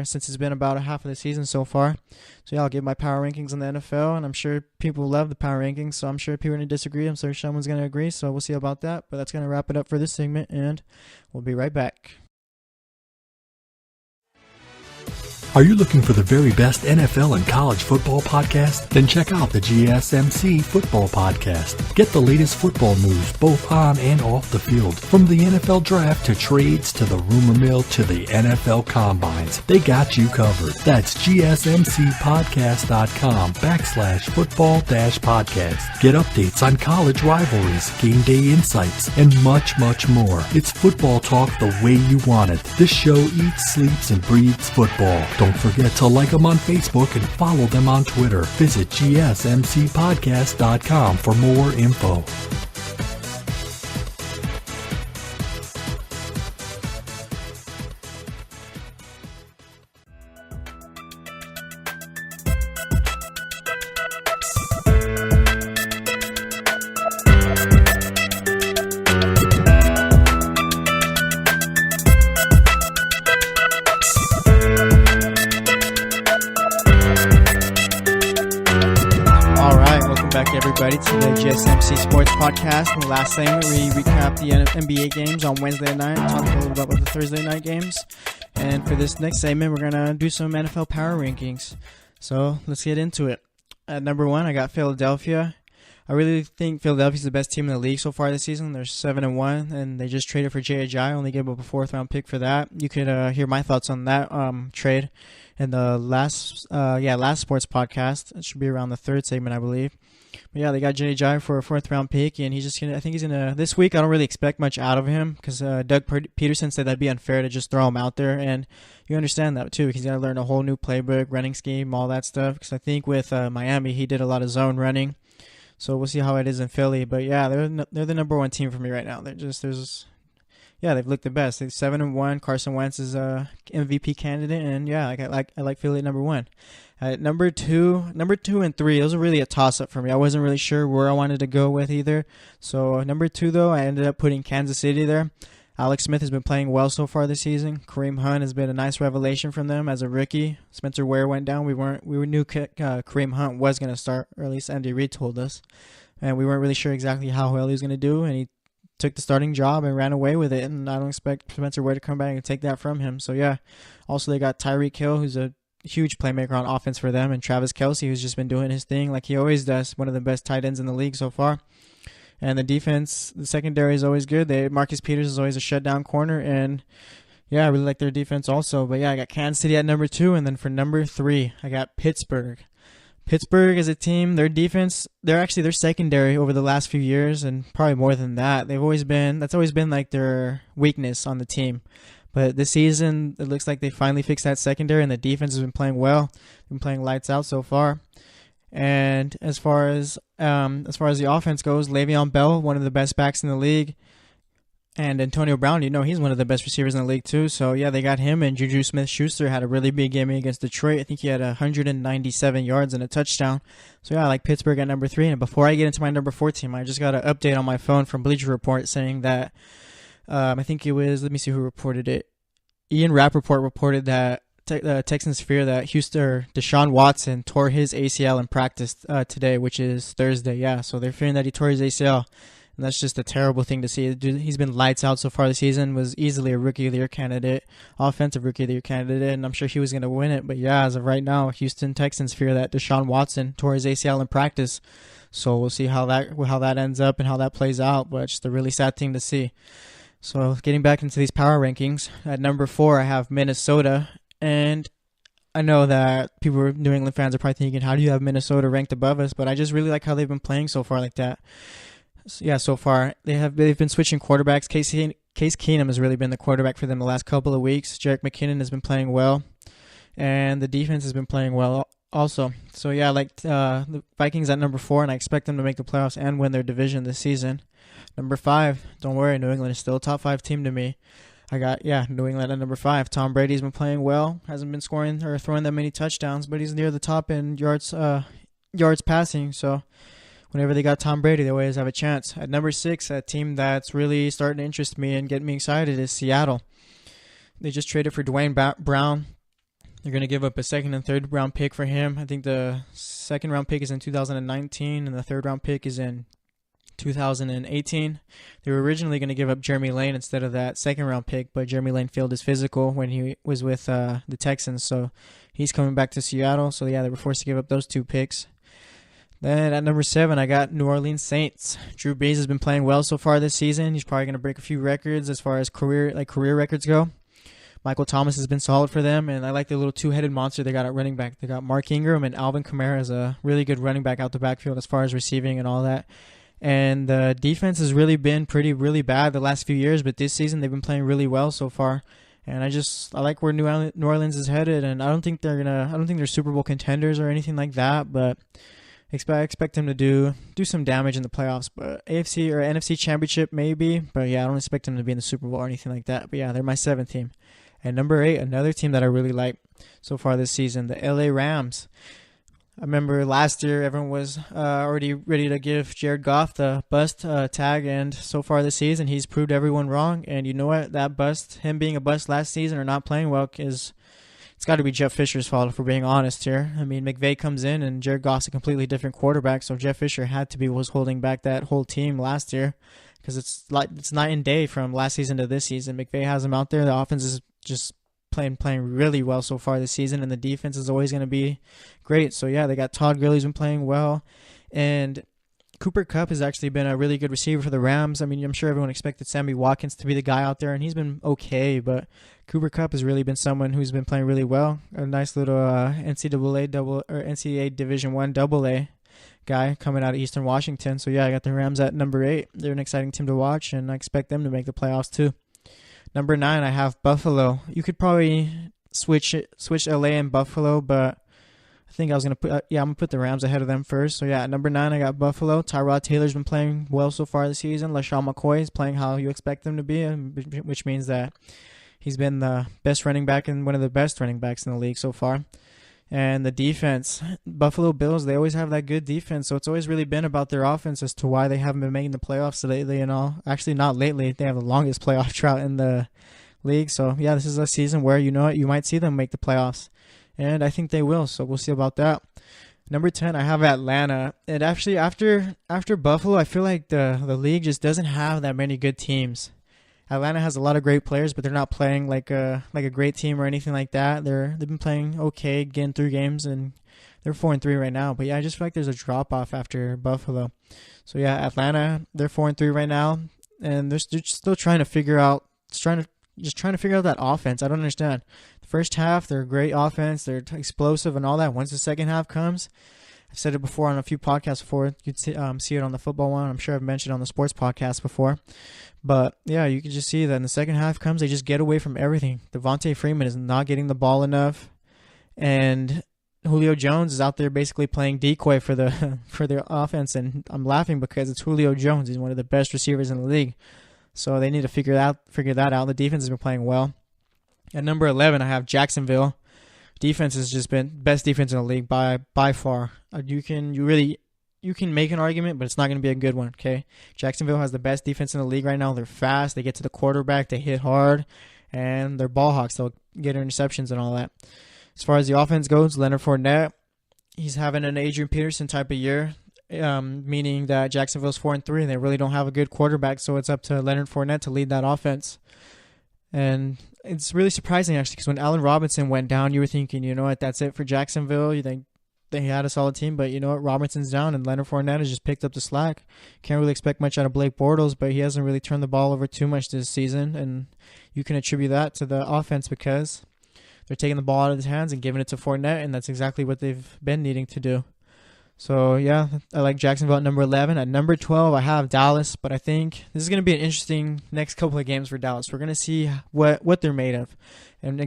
since it's been about a half of the season so far. So, yeah, I'll give my power rankings in the NFL, and I'm sure people love the power rankings, so I'm sure people are going to disagree. I'm sure someone's going to agree, so we'll see about that. But that's going to wrap it up for this segment, and we'll be right back. Are you looking for the very best NFL and college football podcast? Then check out the GSMC Football Podcast. Get the latest football news both on and off the field. From the NFL Draft to trades to the rumor mill to the NFL Combines, they got you covered. That's GSMCpodcast.com/football-podcast. Get updates on college rivalries, game day insights, and much, much more. It's football talk the way you want it. This show eats, sleeps, and breathes football. Don't forget to like them on Facebook and follow them on Twitter. Visit GSMCpodcast.com for more info. Everybody to the GSMC Sports Podcast. In the last segment, we recapped the NBA games on Wednesday night, talked a little bit about the Thursday night games. And for this next segment, we're going to do some NFL power rankings. So let's get into it. At number 1, I got Philadelphia. I really think Philadelphia's the best team in the league so far this season. They're 7-1, and they just traded for J.J. Only gave up a 4th-round pick for that. You could hear my thoughts on that trade in the last sports podcast. It should be around the 3rd segment, I believe. But yeah, they got J.J. for a 4th-round pick, and I think he's gonna. This week, I don't really expect much out of him because Doug Peterson said that'd be unfair to just throw him out there, and you understand that too. He's got to learn a whole new playbook, running scheme, all that stuff. Because I think with Miami, he did a lot of zone running, so we'll see how it is in Philly. But yeah, they're the number 1 team for me right now. They've looked the best. They're 7-1. Carson Wentz is a MVP candidate, and yeah, I like Philly at number 1. At number 2 and 3, those are really a toss-up for me. I wasn't really sure where I wanted to go with either. So number 2, though, I ended up putting Kansas City there. Alex Smith has been playing well so far this season. Kareem Hunt has been a nice revelation from them as a rookie. Spencer Ware went down. We knew Kareem Hunt was going to start, or at least Andy Reid told us, and we weren't really sure exactly how well he was going to do, and he took the starting job and ran away with it, and I don't expect Spencer Ware to come back and take that from him. So yeah, also they got Tyreek Hill, who's a huge playmaker on offense for them, and Travis Kelce, who's just been doing his thing like he always does, one of the best tight ends in the league so far. And the defense, the secondary is always good. Marcus Peters is always a shutdown corner, and yeah, I really like their defense also. But yeah, I got Kansas City at number 2, and then for number 3, I got Pittsburgh. Pittsburgh as a team, their defense, their secondary over the last few years, and probably more than that, that's always been like their weakness on the team. But this season, it looks like they finally fixed that secondary, and the defense has been playing well, been playing lights out so far. And as far as the offense goes, Le'Veon Bell, one of the best backs in the league, and Antonio Brown, he's one of the best receivers in the league too. So yeah, they got him, and Juju Smith-Schuster had a really big game against Detroit. I think he had 197 yards and a touchdown. So yeah, I like Pittsburgh at number 3. And before I get into my number 4 team, I just got an update on my phone from Bleacher Report saying that I think it was, let me see who reported it. Ian Rappaport reported that the Texans fear that Deshaun Watson tore his ACL in practice today, which is Thursday. Yeah, so they're fearing that he tore his ACL. And that's just a terrible thing to see. He's been lights out so far this season, was easily a Rookie of the Year candidate, offensive Rookie of the Year candidate, and I'm sure he was going to win it. But yeah, as of right now, Houston Texans fear that Deshaun Watson tore his ACL in practice. So we'll see how that ends up and how that plays out, but it's just a really sad thing to see. So getting back into these power rankings, at number 4, I have Minnesota, and I know that New England fans are probably thinking, how do you have Minnesota ranked above us? But I just really like how they've been playing so far like that. So, yeah, so far they've been switching quarterbacks. Case Keenum has really been the quarterback for them the last couple of weeks. Jerick McKinnon has been playing well, and the defense has been playing well also. So yeah, I like the Vikings at number 4, and I expect them to make the playoffs and win their division this season. Number 5, don't worry, New England is still a top 5 team to me. I got, New England at number 5. Tom Brady's been playing well. Hasn't been scoring or throwing that many touchdowns, but he's near the top in yards passing. So whenever they got Tom Brady, they always have a chance. At number 6, a team that's really starting to interest me and get me excited is Seattle. They just traded for Dwayne Brown. They're going to give up a second and third round pick for him. I think the second round pick is in 2019 and the third round pick is in 2018. They were originally going to give up Jeremy Lane instead of that second round pick, but Jeremy Lane failed his physical when he was with the Texans, so he's coming back to Seattle. So they were forced to give up those 2 picks. Then at number 7, I got New Orleans Saints. Drew Brees has been playing well so far this season. He's probably going to break a few records as far as career records go. Michael Thomas has been solid for them, and I like the little 2-headed monster they got at running back. They got Mark Ingram and Alvin Kamara as a really good running back out the backfield as far as receiving and all that. And the defense has really been really bad the last few years, but this season they've been playing really well so far. And I like where New Orleans is headed, and I don't think they're Super Bowl contenders or anything like that, but I expect them to do some damage in the playoffs. But AFC or NFC Championship maybe, but I don't expect them to be in the Super Bowl or anything like that. But they're my 7th team. And number 8, another team that I really like so far this season, the LA Rams. I remember last year everyone was already ready to give Jared Goff the bust tag, and so far this season he's proved everyone wrong. And you know what? That bust, him being a bust last season or not playing well, it's got to be Jeff Fisher's fault if we're being honest here. I mean, McVay comes in and Jared Goff's a completely different quarterback, so Jeff Fisher was holding back that whole team last year because it's night and day from last season to this season. McVay has him out there. The offense is just playing really well so far this season, and the defense is always going to be great. So they got Todd Gurley's been playing well, and Cooper Kupp has actually been a really good receiver for the Rams. I mean, I'm sure everyone expected Sammy Watkins to be the guy out there, and he's been okay, but Cooper Kupp has really been someone who's been playing really well. A nice little NCAA Division I AA guy coming out of Eastern Washington. So I got the Rams at number 8. They're an exciting team to watch, and I expect them to make the playoffs too. Number 9, I have Buffalo. You could probably switch LA and Buffalo, but I think I was going to put I'm going to put the Rams ahead of them first. So at number 9, I got Buffalo. Tyrod Taylor's been playing well so far this season. LaShawn McCoy is playing how you expect him to be, which means that he's been the best running back and one of the best running backs in the league so far. And the defense, Buffalo Bills, they always have that good defense, so it's always really been about their offense as to why they haven't been making the playoffs lately and all. Actually, not lately. They have the longest playoff drought in the league. So, this is a season where, you might see them make the playoffs. And I think they will, so we'll see about that. Number 10, I have Atlanta. And actually, after Buffalo, I feel like the league just doesn't have that many good teams. Atlanta has a lot of great players, but they're not playing like a great team or anything like that. They've been playing okay, getting through games, and they're 4-3 right now. But I just feel like there's a drop off after Buffalo. So Atlanta, they're 4-3 right now, and they're still trying to figure out, trying to figure out that offense. I don't understand. The first half, they're a great offense, they're explosive and all that. Once the second half comes, I've said it before on a few podcasts before. You could see it on the football one. I'm sure I've mentioned it on the sports podcast before. But, you can just see that in the second half comes, they just get away from everything. Devontae Freeman is not getting the ball enough. And Julio Jones is out there basically playing decoy for their offense. And I'm laughing because it's Julio Jones. He's one of the best receivers in the league. So they need to figure that out. The defense has been playing well. At number 11, I have Jacksonville. Defense has just been best defense in the league by far. You can make an argument, but it's not going to be a good one, okay? Jacksonville has the best defense in the league right now. They're fast. They get to the quarterback. They hit hard. And they're ball hawks. They'll get interceptions and all that. As far as the offense goes, Leonard Fournette, he's having an Adrian Peterson type of year, meaning that Jacksonville's 4-3, and they really don't have a good quarterback, so it's up to Leonard Fournette to lead that offense. And it's really surprising, actually, because when Allen Robinson went down, you were thinking, you know what, that's it for Jacksonville. You think they had a solid team, but you know what, Robinson's down, and Leonard Fournette has just picked up the slack. Can't really expect much out of Blake Bortles, but he hasn't really turned the ball over too much this season, and you can attribute that to the offense because they're taking the ball out of his hands and giving it to Fournette, and that's exactly what they've been needing to do. So, I like Jacksonville at number 11. At number 12, I have Dallas, but I think this is going to be an interesting next couple of games for Dallas. We're going to see what they're made of, and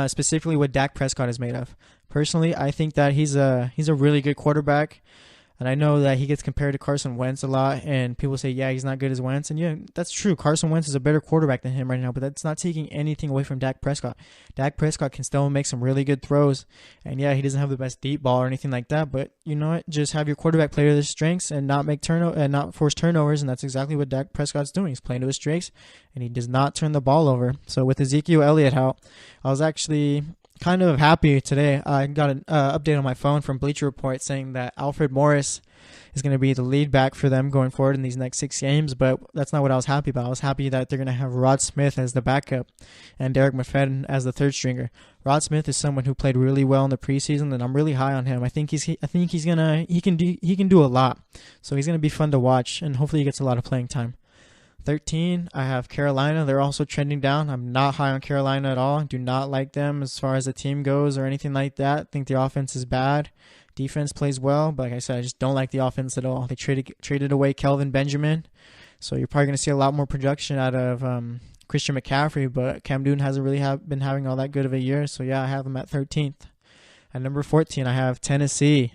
specifically what Dak Prescott is made of. Personally, I think that he's a really good quarterback. And I know that he gets compared to Carson Wentz a lot, and people say, yeah, he's not good as Wentz. And yeah, that's true. Carson Wentz is a better quarterback than him right now, but that's not taking anything away from Dak Prescott. Dak Prescott can still make some really good throws. And yeah, he doesn't have the best deep ball or anything like that, but you know what? Just have your quarterback play to his strengths and not make and not force turnovers, and that's exactly what Dak Prescott's doing. He's playing to his strengths, and he does not turn the ball over. So with Ezekiel Elliott out, I was actually kind of happy today. I got an update on my phone from Bleacher Report saying that Alfred Morris is going to be the lead back for them going forward in these next 6 games, but that's not what I was happy about. I was happy that they're going to have Rod Smith as the backup and Derek McFadden as the third stringer. Rod Smith is someone who played really well in the preseason, and I'm really high on him. I think he can do a lot. So he's going to be fun to watch, and hopefully he gets a lot of playing time. 13, I have Carolina. They're also trending down. I'm not high on Carolina at all. Do not like them as far as the team goes or anything like that. I think the offense is bad. Defense plays well, but like I said, I just don't like the offense at all. They traded away Kelvin Benjamin, so you're probably going to see a lot more production out of Christian McCaffrey, but Cam Newton hasn't really been having all that good of a year, so yeah, I have them at 13th. At number 14, I have Tennessee.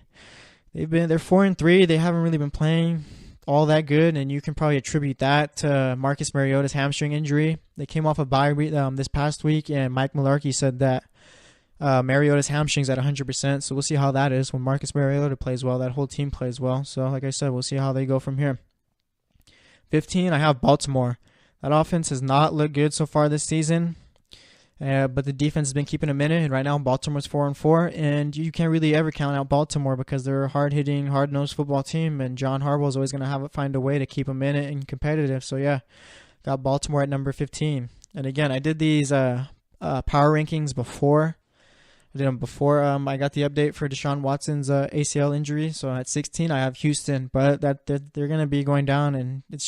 They're 4-3. They haven't really been playing all that good, and you can probably attribute that to Marcus Mariota's hamstring injury. They came off a bye this past week, and Mike Mularkey said that Mariota's hamstring's at 100%, so we'll see how that is. When Marcus Mariota plays well, that whole team plays well. So like I said, we'll see how they go from here. 15, I have Baltimore. That offense has not looked good so far this season, but the defense has been keeping them in it, and right now Baltimore's 4-4, and you can't really ever count out Baltimore because they're a hard-hitting, hard-nosed football team, and John Harbaugh is always going to find a way to keep them in it and competitive. So yeah, got Baltimore at number 15. And again, I did these power rankings before. I did them before I got the update for Deshaun Watson's ACL injury. So at 16, I have Houston, but they're going to be going down, and it's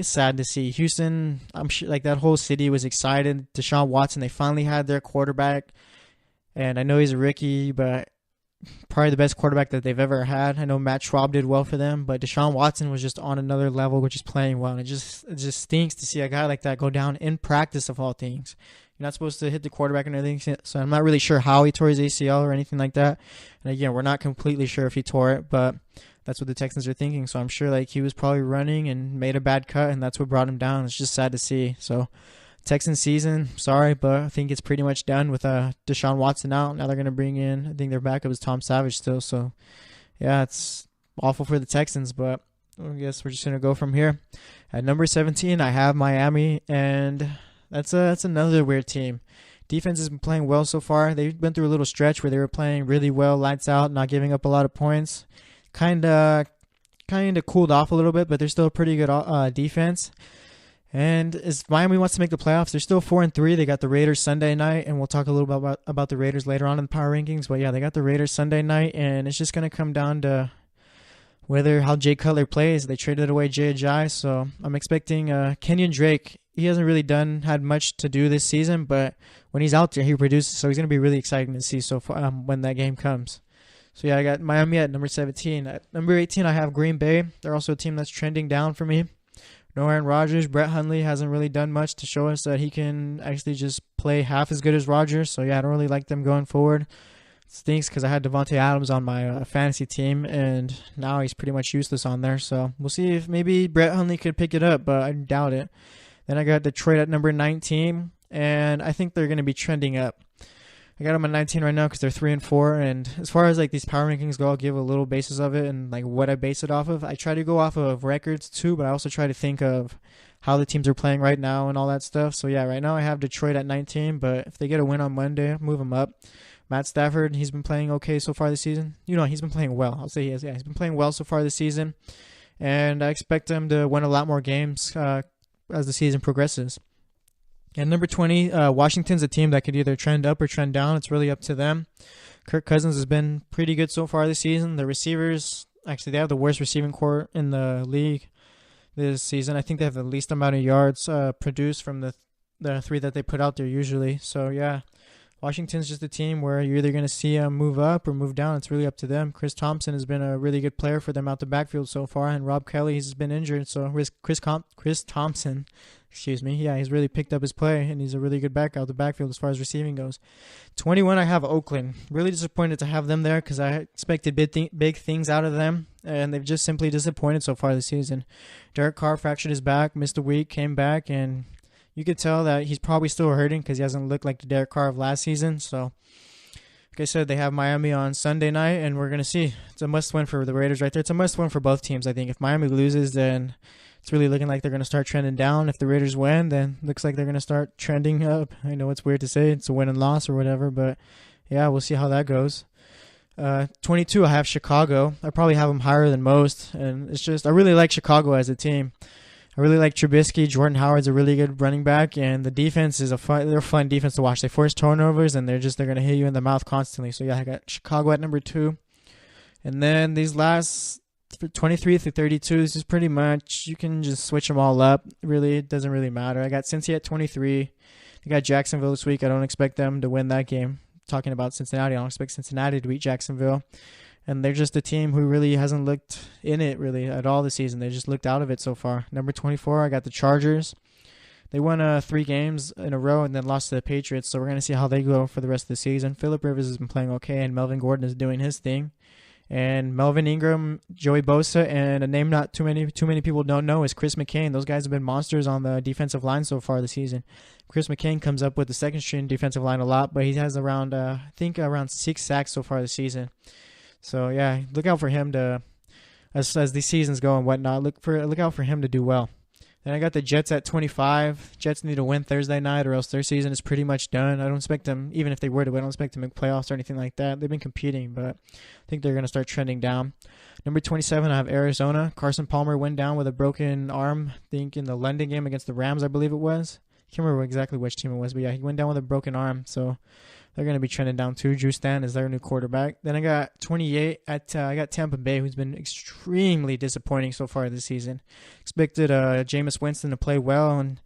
sad to see. Houston, I'm sure like that whole city was excited. Deshaun Watson, they finally had their quarterback, and I know he's a rookie, but probably the best quarterback that they've ever had. I know Matt Schwab did well for them, but Deshaun Watson was just on another level, which is playing well. And it just stinks to see a guy like that go down in practice of all things. You're not supposed to hit the quarterback and everything, so I'm not really sure how he tore his ACL or anything like that. And again, we're not completely sure if he tore it, but that's what the Texans are thinking. So I'm sure like he was probably running and made a bad cut, and that's what brought him down. It's just sad to see. So Texans season, sorry, but I think it's pretty much done with Deshaun Watson out. Now they're going to bring in, I think their backup is Tom Savage still. So yeah, it's awful for the Texans, but I guess we're just going to go from here. At number 17, I have Miami, and that's another weird team. Defense has been playing well so far. They've been through a little stretch where they were playing really well, lights out, not giving up a lot of points. Kind of cooled off a little bit, but they're still a pretty good defense. And as Miami wants to make the playoffs, they're still 4-3. They got the Raiders Sunday night, and we'll talk a little bit about the Raiders later on in the power rankings. But yeah, they got the Raiders Sunday night, and it's just going to come down to how Jay Cutler plays. They traded away Jay Ajayi, so I'm expecting Kenyon Drake. He hasn't really had much to do this season, but when he's out there, he produces. So he's going to be really exciting to see so far when that game comes. So yeah, I got Miami at number 17. At number 18, I have Green Bay. They're also a team that's trending down for me. No Aaron Rodgers. Brett Hundley hasn't really done much to show us that he can actually just play half as good as Rodgers. So yeah, I don't really like them going forward. It stinks because I had Devontae Adams on my fantasy team, and now he's pretty much useless on there. So we'll see if maybe Brett Hundley could pick it up, but I doubt it. Then I got Detroit at number 19, and I think they're going to be trending up. I got them at 19 right now because they're 3-4, and as far as like these power rankings go, I'll give a little basis of it and like what I base it off of. I try to go off of records too, but I also try to think of how the teams are playing right now and all that stuff. So yeah, right now I have Detroit at 19, but if they get a win on Monday, I'll move them up. Matt Stafford, he's been playing okay so far this season. He's been playing well. I'll say he has. Yeah, he's been playing well so far this season, and I expect him to win a lot more games as the season progresses. And number 20, Washington's a team that could either trend up or trend down. It's really up to them. Kirk Cousins has been pretty good so far this season. The receivers, actually, they have the worst receiving core in the league this season. I think they have the least amount of yards produced from the three that they put out there usually. So, yeah, Washington's just a team where you're either going to see them move up or move down. It's really up to them. Chris Thompson has been a really good player for them out the backfield so far, and Rob Kelly has been injured. So Chris Thompson Excuse me. Yeah, he's really picked up his play, and he's a really good back out the backfield as far as receiving goes. 21, I have Oakland. Really disappointed to have them there because I expected big things out of them, and they've just simply disappointed so far this season. Derek Carr fractured his back, missed a week, came back, and you could tell that he's probably still hurting because he hasn't looked like the Derek Carr of last season. So, like I said, they have Miami on Sunday night, and we're going to see. It's a must-win for the Raiders right there. It's a must-win for both teams, I think. If Miami loses, then it's really looking like they're going to start trending down. If the Raiders win, then it looks like they're going to start trending up. I know it's weird to say. It's a win and loss or whatever, but yeah, we'll see how that goes. 22, I have Chicago. I probably have them higher than most, and it's just I really like Chicago as a team. I really like Trubisky. Jordan Howard's a really good running back, and the defense is they're a fun defense to watch. They force turnovers, and they're going to hit you in the mouth constantly. So, yeah, I got Chicago at number 2. And then these last 23 through 32, this is pretty much, you can just switch them all up. Really, it doesn't really matter. I got Cincy at 23. I got Jacksonville this week. I don't expect them to win that game. Talking about Cincinnati, I don't expect Cincinnati to beat Jacksonville. And they're just a team who really hasn't looked in it really at all this season. They just looked out of it so far. Number 24, I got the Chargers. They won 3 games in a row and then lost to the Patriots, so we're going to see how they go for the rest of the season. Phillip Rivers has been playing okay, and Melvin Gordon is doing his thing. And Melvin Ingram, Joey Bosa, and a name not too many people don't know is Chris McCain. Those guys have been monsters on the defensive line so far this season. Chris McCain comes up with the second string defensive line a lot, but he has around 6 sacks so far this season. So yeah, look out for him to as these seasons go and whatnot. Look out for him to do well. Then I got the Jets at 25. Jets need to win Thursday night, or else their season is pretty much done. I don't expect them, even if they were to win, I don't expect them to make playoffs or anything like that. They've been competing, but I think they're going to start trending down. Number 27, I have Arizona. Carson Palmer went down with a broken arm, I think in the London game against the Rams, I believe it was. I can't remember exactly which team it was, but yeah, he went down with a broken arm, so they're going to be trending down too. Drew Stanton is their new quarterback. Then I got 28 I got Tampa Bay, who's been extremely disappointing so far this season. Expected Jameis Winston to play well, and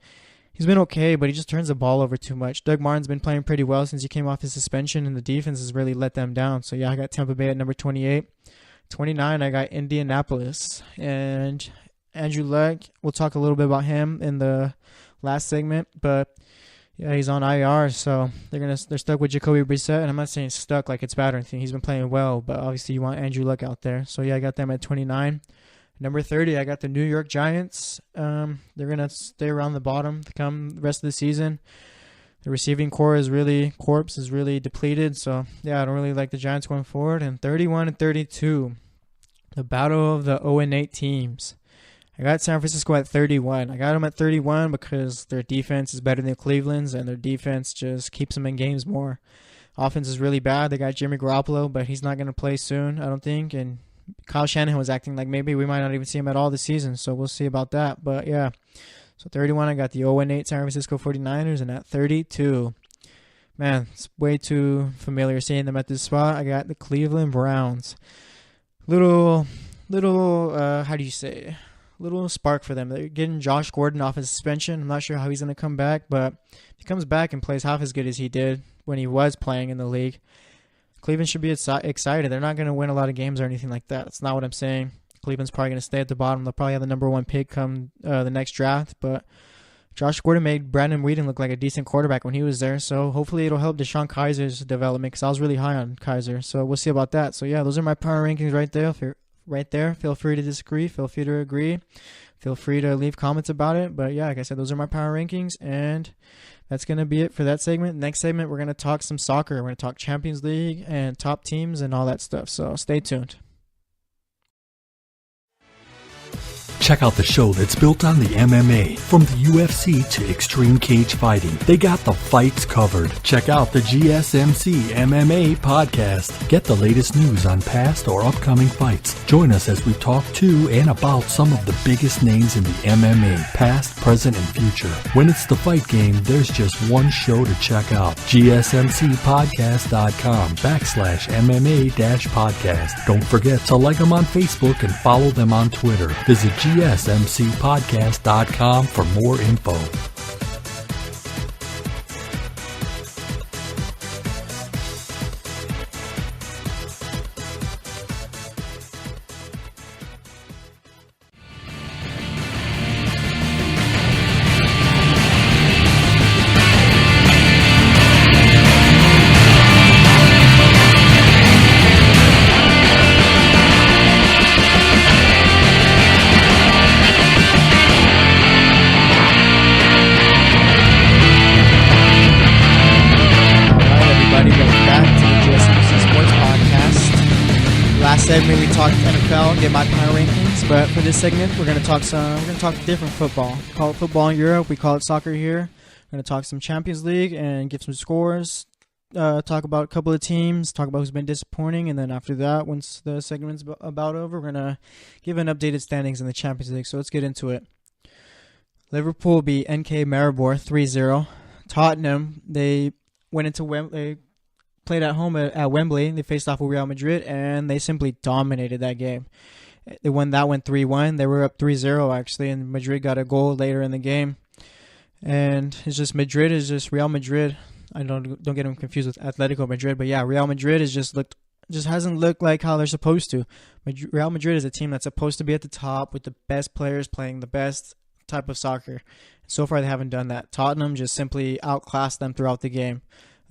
he's been okay, but he just turns the ball over too much. Doug Martin's been playing pretty well since he came off his suspension, and the defense has really let them down. So yeah, I got Tampa Bay at number 28. 29, I got Indianapolis, and Andrew Luck. We'll talk a little bit about him in the last segment, but yeah, he's on IR, so they're stuck with Jacoby Brissett, and I'm not saying stuck like it's bad or anything. He's been playing well, but obviously you want Andrew Luck out there. So yeah, I got them at 29. Number 30, I got the New York Giants. They're gonna stay around the bottom to come the rest of the season. The receiving corps is really depleted, so yeah, I don't really like the Giants going forward. And 31 and 32, the battle of the 0-8 teams. I got San Francisco at 31. I got them at 31 because their defense is better than Cleveland's, and their defense just keeps them in games more. Offense is really bad. They got Jimmy Garoppolo, but he's not going to play soon, I don't think. And Kyle Shanahan was acting like maybe we might not even see him at all this season, so we'll see about that. But yeah, so 31, I got the 0-8 San Francisco 49ers, and at 32, man, it's way too familiar seeing them at this spot. I got the Cleveland Browns. Little, how do you say? Little spark for them. They're getting Josh Gordon off his suspension. I'm not sure how he's going to come back, but if he comes back and plays half as good as he did when he was playing in the league, Cleveland should be excited. They're not going to win a lot of games or anything like that. That's not what I'm saying. Cleveland's probably going to stay at the bottom. They'll probably have the number 1 pick come the next draft, but Josh Gordon made Brandon Whedon look like a decent quarterback when he was there, so hopefully it'll help Deshaun Kaiser's development because I was really high on Kaiser, so we'll see about that. So yeah, those are my power rankings right there. Feel free to disagree. Feel free to agree. Feel free to leave comments about it. But yeah, like I said, those are my power rankings, and that's going to be it for that segment. Next segment, we're going to talk some soccer. We're going to talk Champions League and top teams and all that stuff. So stay tuned. Check out the show that's built on the MMA. From the UFC to extreme cage fighting, they got the fights covered. Check out the GSMC MMA podcast. Get the latest news on past or upcoming fights. Join us as we talk to and about some of the biggest names in the MMA, past, present, and future. When it's the fight game, there's just one show to check out. GSMCpodcast.com/MMA-podcast. Don't forget to like them on Facebook and follow them on Twitter. Visit GSMCpodcast.com for more info. usually talk NFL, get my power rankings, but for this segment, we're gonna talk different football. We call it football in Europe. We call it soccer here. We're gonna talk some Champions League and give some scores. Talk about a couple of teams. Talk about who's been disappointing, and then after that, once the segment's about over, we're gonna give an updated standings in the Champions League. So let's get into it. Liverpool beat NK Maribor 3-0. Tottenham, they went into Wembley. Played at home at Wembley. They faced off with Real Madrid, and they simply dominated that game. They won that one 3-1. They were up 3-0, actually, and Madrid got a goal later in the game. And it's just Madrid is just Real Madrid. I don't get them confused with Atletico Madrid, but yeah, Real Madrid just hasn't looked like how they're supposed to. Real Madrid is a team that's supposed to be at the top with the best players playing the best type of soccer. So far, they haven't done that. Tottenham just simply outclassed them throughout the game.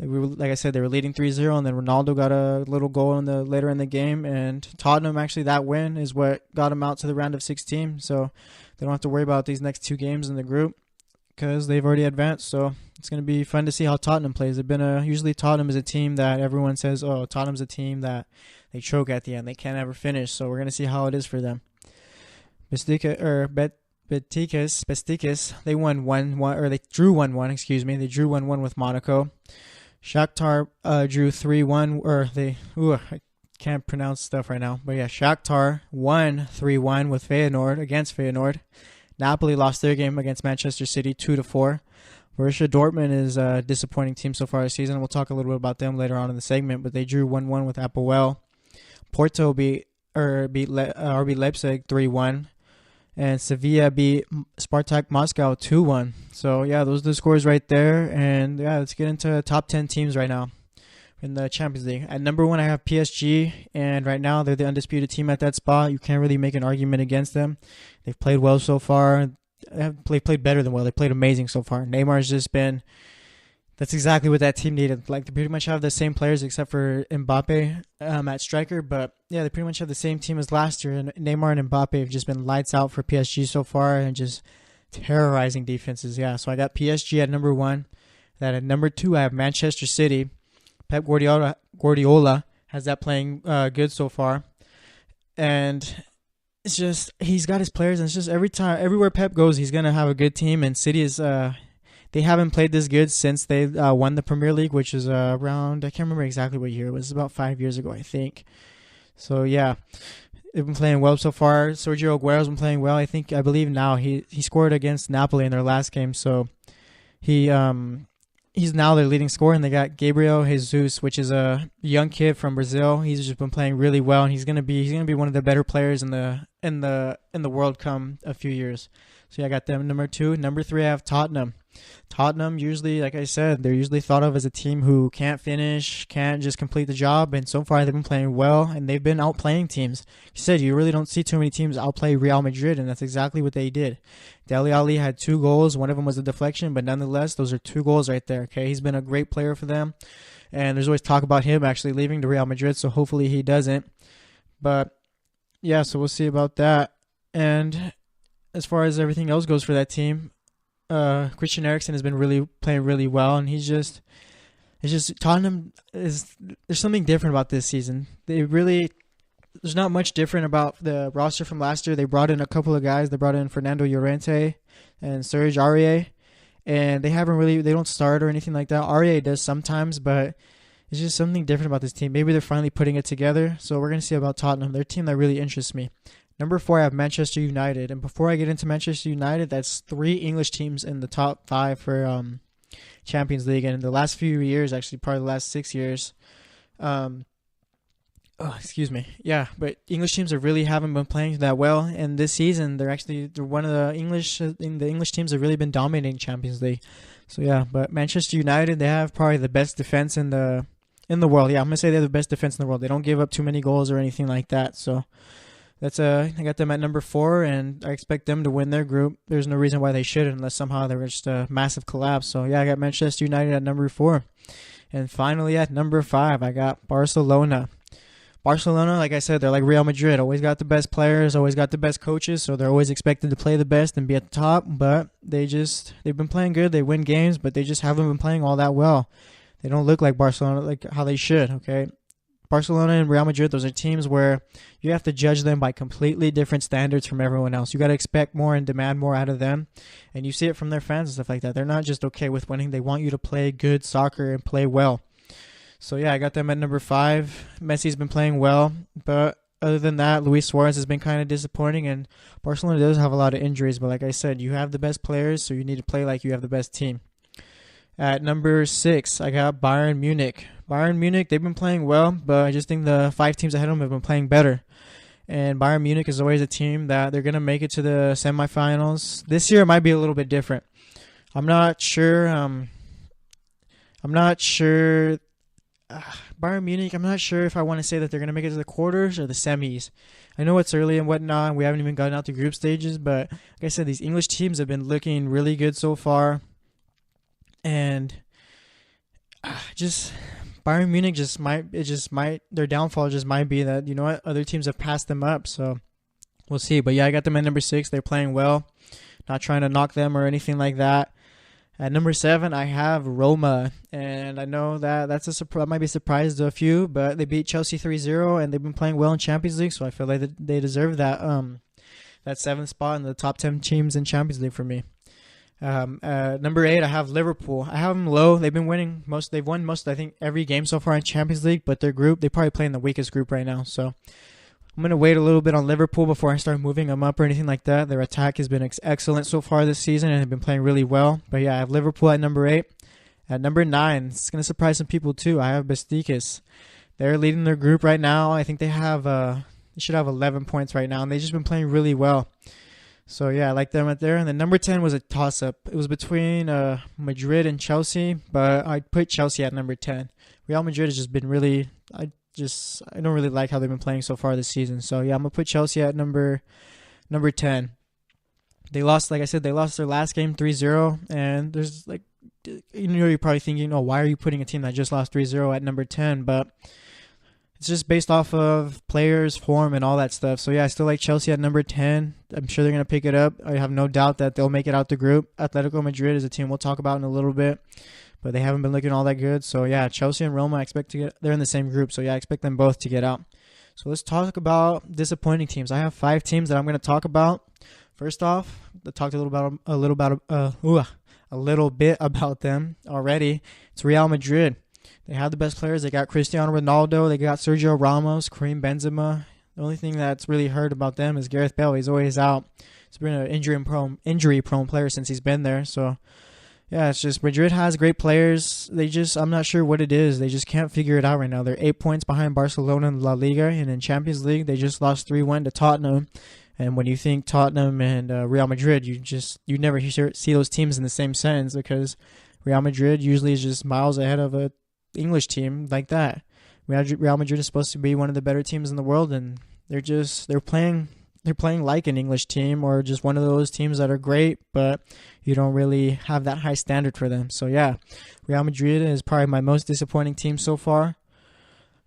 Like I said, they were leading 3-0, and then Ronaldo got a little goal later in the game, and Tottenham, actually, that win is what got them out to the round of 16, so they don't have to worry about these next two games in the group because they've already advanced, so it's going to be fun to see how Tottenham plays. Usually Tottenham is a team that everyone says, oh, Tottenham's a team that they choke at the end. They can't ever finish, so we're going to see how it is for them. Besiktas, they won 1-1, or they drew 1-1, excuse me. They drew 1-1 with Monaco. Shakhtar drew 3-1, I can't pronounce stuff right now. But yeah, Shakhtar won 3-1 with Feyenoord, against Feyenoord. Napoli lost their game against Manchester City 2-4. Borussia Dortmund is a disappointing team so far this season. We'll talk a little bit about them later on in the segment, but they drew 1-1 with Apoel. Porto beat RB Leipzig 3-1. And Sevilla beat Spartak Moscow 2-1. So, yeah, those are the scores right there. And, yeah, let's get into top 10 teams right now in the Champions League. At number 1, I have PSG. And right now, they're the undisputed team at that spot. You can't really make an argument against them. They've played well so far. They played better than well. They played amazing so far. Neymar's just been... That's exactly what that team needed. Like, they pretty much have the same players except for Mbappe at striker. But, yeah, they pretty much have the same team as last year. And Neymar and Mbappe have just been lights out for PSG so far and just terrorizing defenses. Yeah, so I got PSG at number 1. Then at number 2, I have Manchester City. Pep Guardiola has that playing good so far. And it's just, he's got his players. And it's just everywhere Pep goes, he's going to have a good team. And City is... They haven't played this good since they won the Premier League, which is around, I can't remember exactly what year. It was about 5 years ago, I think. So, yeah, they've been playing well so far. Sergio Aguero's been playing well. I believe now he scored against Napoli in their last game. So, he's now their leading scorer. And they got Gabriel Jesus, which is a young kid from Brazil. He's just been playing really well, and he's gonna be one of the better players in the world come a few years. So, yeah, I got them number 2. Number 3, I have Tottenham. Tottenham usually, like I said, they're usually thought of as a team who can't finish, can't just complete the job, and so far they've been playing well, and they've been outplaying teams. You said you really don't see too many teams outplay Real Madrid, and that's exactly what they did. Dele Alli had 2 goals. One of them was a deflection, but nonetheless, those are 2 goals right there. Okay, he's been a great player for them, and there's always talk about him actually leaving to Real Madrid, so hopefully he doesn't. But yeah, so we'll see about that. And as far as everything else goes for that team, Christian Eriksen has been playing really well, and it's just Tottenham there's something different about this season. There's not much different about the roster from last year. They brought in a couple of guys. They brought in Fernando Llorente and Serge Aurier, and they don't start or anything like that. Aurier does sometimes, but it's just something different about this team. Maybe they're finally putting it together. So we're going to see about Tottenham. They're a team that really interests me. Number 4, I have Manchester United. And before I get into Manchester United, that's 3 English teams in the top 5 for Champions League. And in the last few years, actually probably the last 6 years, yeah, but English teams really haven't been playing that well. And this season, they're one of the English teams that have really been dominating Champions League. So yeah, but Manchester United, they have probably the best defense in the world. Yeah, I'm gonna say they have the best defense in the world. They don't give up too many goals or anything like that. So I got them at number 4, and I expect them to win their group. There's no reason why they shouldn't, unless somehow they were just a massive collapse. So yeah, I got Manchester United at number 4. And finally at number 5, I got Barcelona. Barcelona, like I said, they're like Real Madrid. Always got the best players, always got the best coaches, so they're always expected to play the best and be at the top. But they've been playing good. They win games, but they just haven't been playing all that well. They don't look like Barcelona, like how they should, okay? Barcelona and Real Madrid, those are teams where you have to judge them by completely different standards from everyone else. You got to expect more and demand more out of them. And you see it from their fans and stuff like that. They're not just okay with winning. They want you to play good soccer and play well. So, yeah, I got them at number 5. Messi's been playing well. But other than that, Luis Suarez has been kind of disappointing. And Barcelona does have a lot of injuries. But like I said, you have the best players, so you need to play like you have the best team. At number 6, I got Bayern Munich. Bayern Munich, they've been playing well, but I just think the 5 teams ahead of them have been playing better. And Bayern Munich is always a team that they're going to make it to the semifinals. This year it might be a little bit different. I'm not sure. Bayern Munich, I'm not sure if I want to say that they're going to make it to the quarters or the semis. I know it's early and whatnot, and we haven't even gotten out the group stages, but like I said, these English teams have been looking really good so far. And just Bayern Munich their downfall just might be that, you know what, other teams have passed them up. So we'll see. But yeah, I got them at number 6. They're playing well. Not trying to knock them or anything like that. At number 7, I have Roma. And I know that that might be a surprise to a few, but they beat Chelsea 3-0 and they've been playing well in Champions League. So I feel like they deserve that 7th spot in the top 10 teams in Champions League for me. Number 8, I have Liverpool. I have them low. They've been winning most. They've won most, I think, every game so far in Champions League. But their group, they probably play in the weakest group right now. So I'm gonna wait a little bit on Liverpool before I start moving them up or anything like that. Their attack has been excellent so far this season and have been playing really well. But yeah, I have Liverpool at number 8. At number 9, it's gonna surprise some people too. I have Besiktas. They're leading their group right now. I think they should have 11 points right now, and they've just been playing really well. So, yeah, I like them right there. And then number 10 was a toss-up. It was between Madrid and Chelsea, but I put Chelsea at number 10. Real Madrid has just been really – I don't really like how they've been playing so far this season. So, yeah, I'm going to put Chelsea at number 10. They lost, like I said, their last game 3-0. And there's, like, you're probably thinking, oh, why are you putting a team that just lost 3-0 at number 10? But it's just based off of players, form, and all that stuff. So, yeah, I still like Chelsea at number 10. I'm sure they're going to pick it up. I have no doubt that they'll make it out the group. Atletico Madrid is a team we'll talk about in a little bit, but they haven't been looking all that good. So, yeah, Chelsea and Roma, I expect to get – they're in the same group. So, yeah, I expect them both to get out. So, let's talk about disappointing teams. I have 5 teams that I'm going to talk about. First off, I talked a little bit about them already. It's Real Madrid. They have the best players. They got Cristiano Ronaldo. They got Sergio Ramos, Karim Benzema. The only thing that's really hurt about them is Gareth Bale. He's always out. He's been an injury-prone player since he's been there. So, yeah, it's just Madrid has great players. I'm not sure what it is. They just can't figure it out right now. They're 8 points behind Barcelona in La Liga, and in Champions League, they just lost 3-1 to Tottenham. And when you think Tottenham and Real Madrid, you never see those teams in the same sentence because Real Madrid usually is just miles ahead of a English team like that. Real Madrid is supposed to be one of the better teams in the world, and they're playing like an English team or just one of those teams that are great, but you don't really have that high standard for them. So yeah, Real Madrid is probably my most disappointing team so far.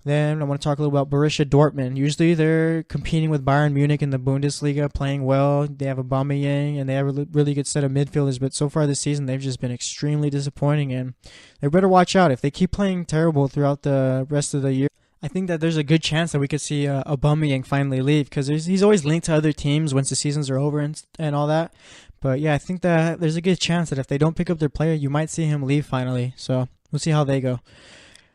Then I want to talk a little about Borussia Dortmund. Usually they're competing with Bayern Munich in the Bundesliga, playing well. They have Aubameyang, and they have a really good set of midfielders. But so far this season, they've just been extremely disappointing, and they better watch out. If they keep playing terrible throughout the rest of the year, I think that there's a good chance that we could see Aubameyang finally leave because he's always linked to other teams once the seasons are over and all that. But yeah, I think that there's a good chance that if they don't pick up their player, you might see him leave finally. So we'll see how they go.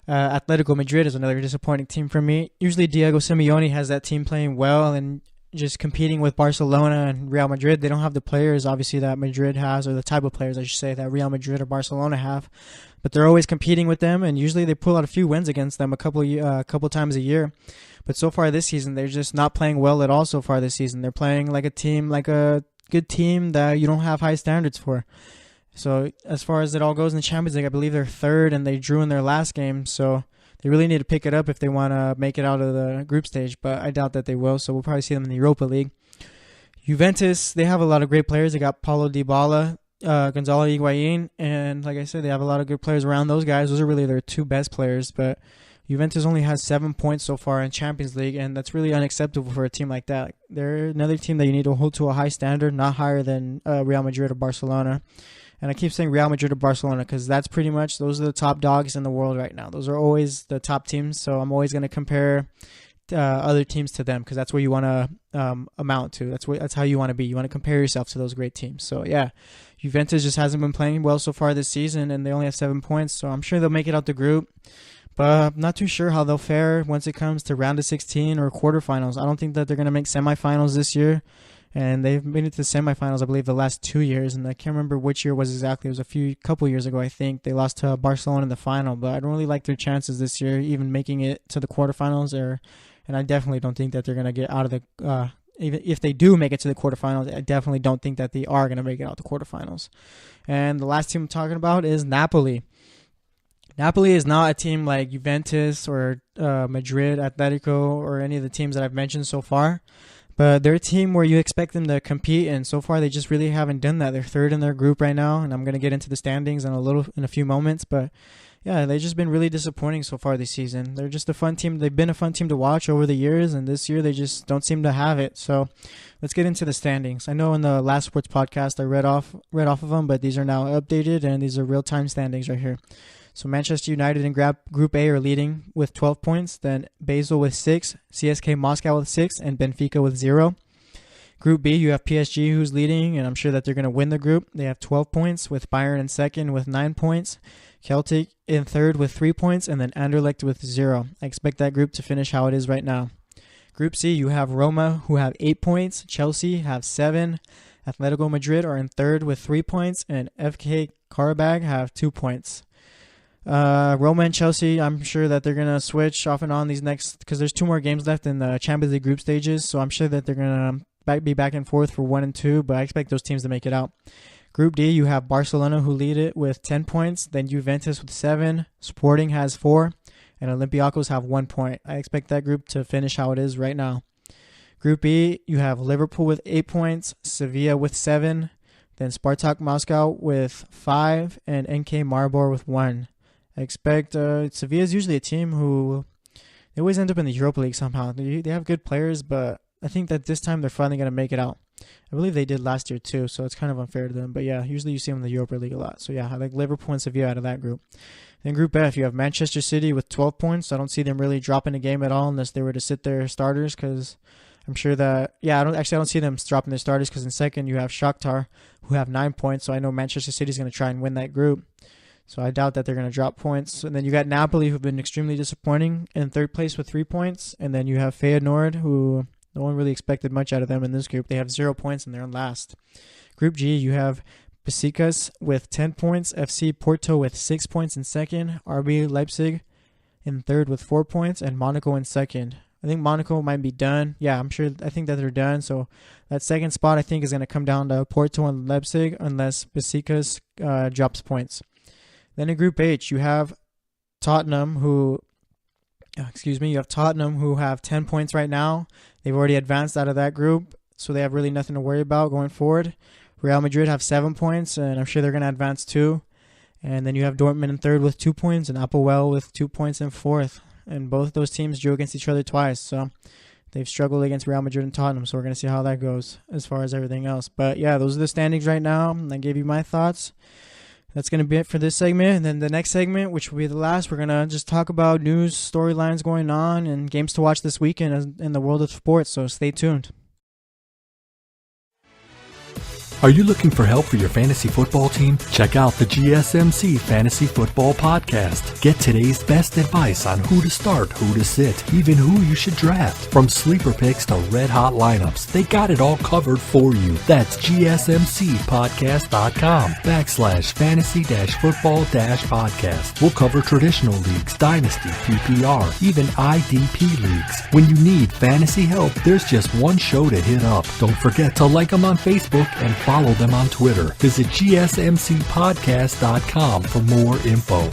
Atletico Madrid is another disappointing team for me. Usually Diego Simeone has that team playing well and just competing with Barcelona and Real Madrid. They don't have the players, obviously, that Madrid has, or the type of players, I should say, that Real Madrid or Barcelona have. But they're always competing with them, and usually they pull out a few wins against them a couple times a year. But so far this season, they're just not playing well at all so far this season. They're playing like a good team that you don't have high standards for. So as far as it all goes in the Champions League, I believe they're 3rd, and they drew in their last game. So they really need to pick it up if they want to make it out of the group stage, but I doubt that they will. So we'll probably see them in the Europa League. Juventus, they have a lot of great players. They got Paulo Dybala, Gonzalo Higuain, and like I said, they have a lot of good players around those guys. Those are really their 2 best players, but Juventus only has 7 points so far in Champions League, and that's really unacceptable for a team like that. They're another team that you need to hold to a high standard, not higher than Real Madrid or Barcelona. And I keep saying Real Madrid or Barcelona because those are the top dogs in the world right now. Those are always the top teams. So I'm always going to compare other teams to them because that's where you want to amount to. That's how you want to be. You want to compare yourself to those great teams. So yeah, Juventus just hasn't been playing well so far this season, and they only have 7 points. So I'm sure they'll make it out the group. But I'm not too sure how they'll fare once it comes to round of 16 or quarterfinals. I don't think that they're going to make semifinals this year. And they've made it to the semifinals, I believe, the last 2 years. And I can't remember which year it was exactly. It was a couple years ago, I think. They lost to Barcelona in the final. But I don't really like their chances this year, even making it to the quarterfinals. And I definitely don't think that they're going to get out of the even if they do make it to the quarterfinals, I definitely don't think that they are going to make it out the quarterfinals. And the last team I'm talking about is Napoli. Napoli is not a team like Juventus or Madrid, Atletico, or any of the teams that I've mentioned so far. But they're a team where you expect them to compete, and so far they just really haven't done that. They're third in their group right now, and I'm going to get into the standings in a few moments. But yeah, they've just been really disappointing so far this season. They're just a fun team. They've been a fun team to watch over the years, and this year they just don't seem to have it. So let's get into the standings. I know in the last sports podcast I read off of them, but these are now updated, and these are real-time standings right here. So Manchester United in Group A are leading with 12 points, then Basel with 6, CSK Moscow with 6, and Benfica with 0. Group B, you have PSG who's leading, and I'm sure that they're going to win the group. They have 12 points, with Bayern in second with 9 points, Celtic in third with 3 points, and then Anderlecht with 0. I expect that group to finish how it is right now. Group C, you have Roma who have 8 points, Chelsea have 7, Atletico Madrid are in third with 3 points, and FK Karabag have 2 points. Roma and Chelsea, I'm sure that they're going to switch off and on these next, because there's 2 more games left in the Champions League group stages, so I'm sure that they're going to be back and forth for 1 and 2, but I expect those teams to make it out. Group D, you have Barcelona who lead it with 10 points, then Juventus with 7, Sporting has 4, and Olympiacos have 1 point. I expect that group to finish how it is right now. Group E, you have Liverpool with 8 points, Sevilla with 7, then Spartak Moscow with 5, and NK Maribor with 1. I expect Sevilla is usually a team who they always end up in the Europa League somehow. They have good players, but I think that this time they're finally going to make it out. I believe they did last year too, so it's kind of unfair to them. But yeah, usually you see them in the Europa League a lot. So yeah, I like Liverpool and Sevilla out of that group. Then Group F, you have Manchester City with 12 points. I don't see them really dropping a game at all unless they were to sit their starters, because I'm sure that, I don't see them dropping their starters, because in second you have Shakhtar who have 9 points. So I know Manchester City is going to try and win that group. So I doubt that they're going to drop points. And then you got Napoli, who've been extremely disappointing, in third place with 3 points. And then you have Feyenoord, who no one really expected much out of them in this group. They have 0 points and they're in last. Group G, you have Besiktas with 10 points, FC Porto with 6 points in second, RB Leipzig in third with 4 points, and Monaco in second. I think Monaco might be done. I think that they're done. So that second spot, I think, is going to come down to Porto and Leipzig unless Besiktas drops points. Then in Group H, you have Tottenham who have 10 points right now. They've already advanced out of that group, so they have really nothing to worry about going forward. Real Madrid have 7 points, and I'm sure they're going to advance too. And then you have Dortmund in third with 2 points, and Apoel with 2 points in fourth. And both those teams drew against each other twice, so they've struggled against Real Madrid and Tottenham, so we're going to see how that goes as far as everything else. But yeah, those are the standings right now. I gave you my thoughts. That's going to be it for this segment. And then the next segment, which will be the last, we're going to just talk about news, storylines going on, and games to watch this weekend in the world of sports. So stay tuned. Are you looking for help for your fantasy football team? Check out the GSMC Fantasy Football Podcast. Get today's best advice on who to start, who to sit, even who you should draft. From sleeper picks to red hot lineups, they got it all covered for you. That's gsmcpodcast.com/fantasy-football-podcast. We'll cover traditional leagues, dynasty, PPR, even IDP leagues. When you need fantasy help, there's just one show to hit up. Don't forget to like them on Facebook and follow them on Twitter. Visit gsmcpodcast.com for more info.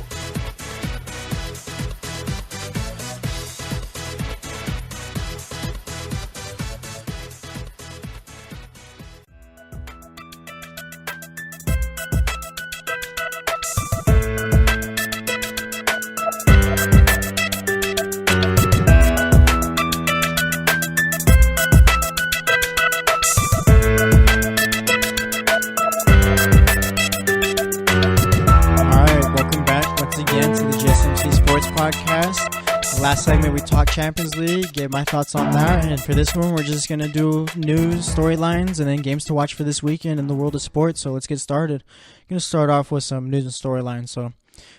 segment, we talk Champions League, get my thoughts on that. And for this one, we're just going to do news, storylines, and then games to watch for this weekend in the world of sports. So let's get started. I'm going to start off with some news and storylines. So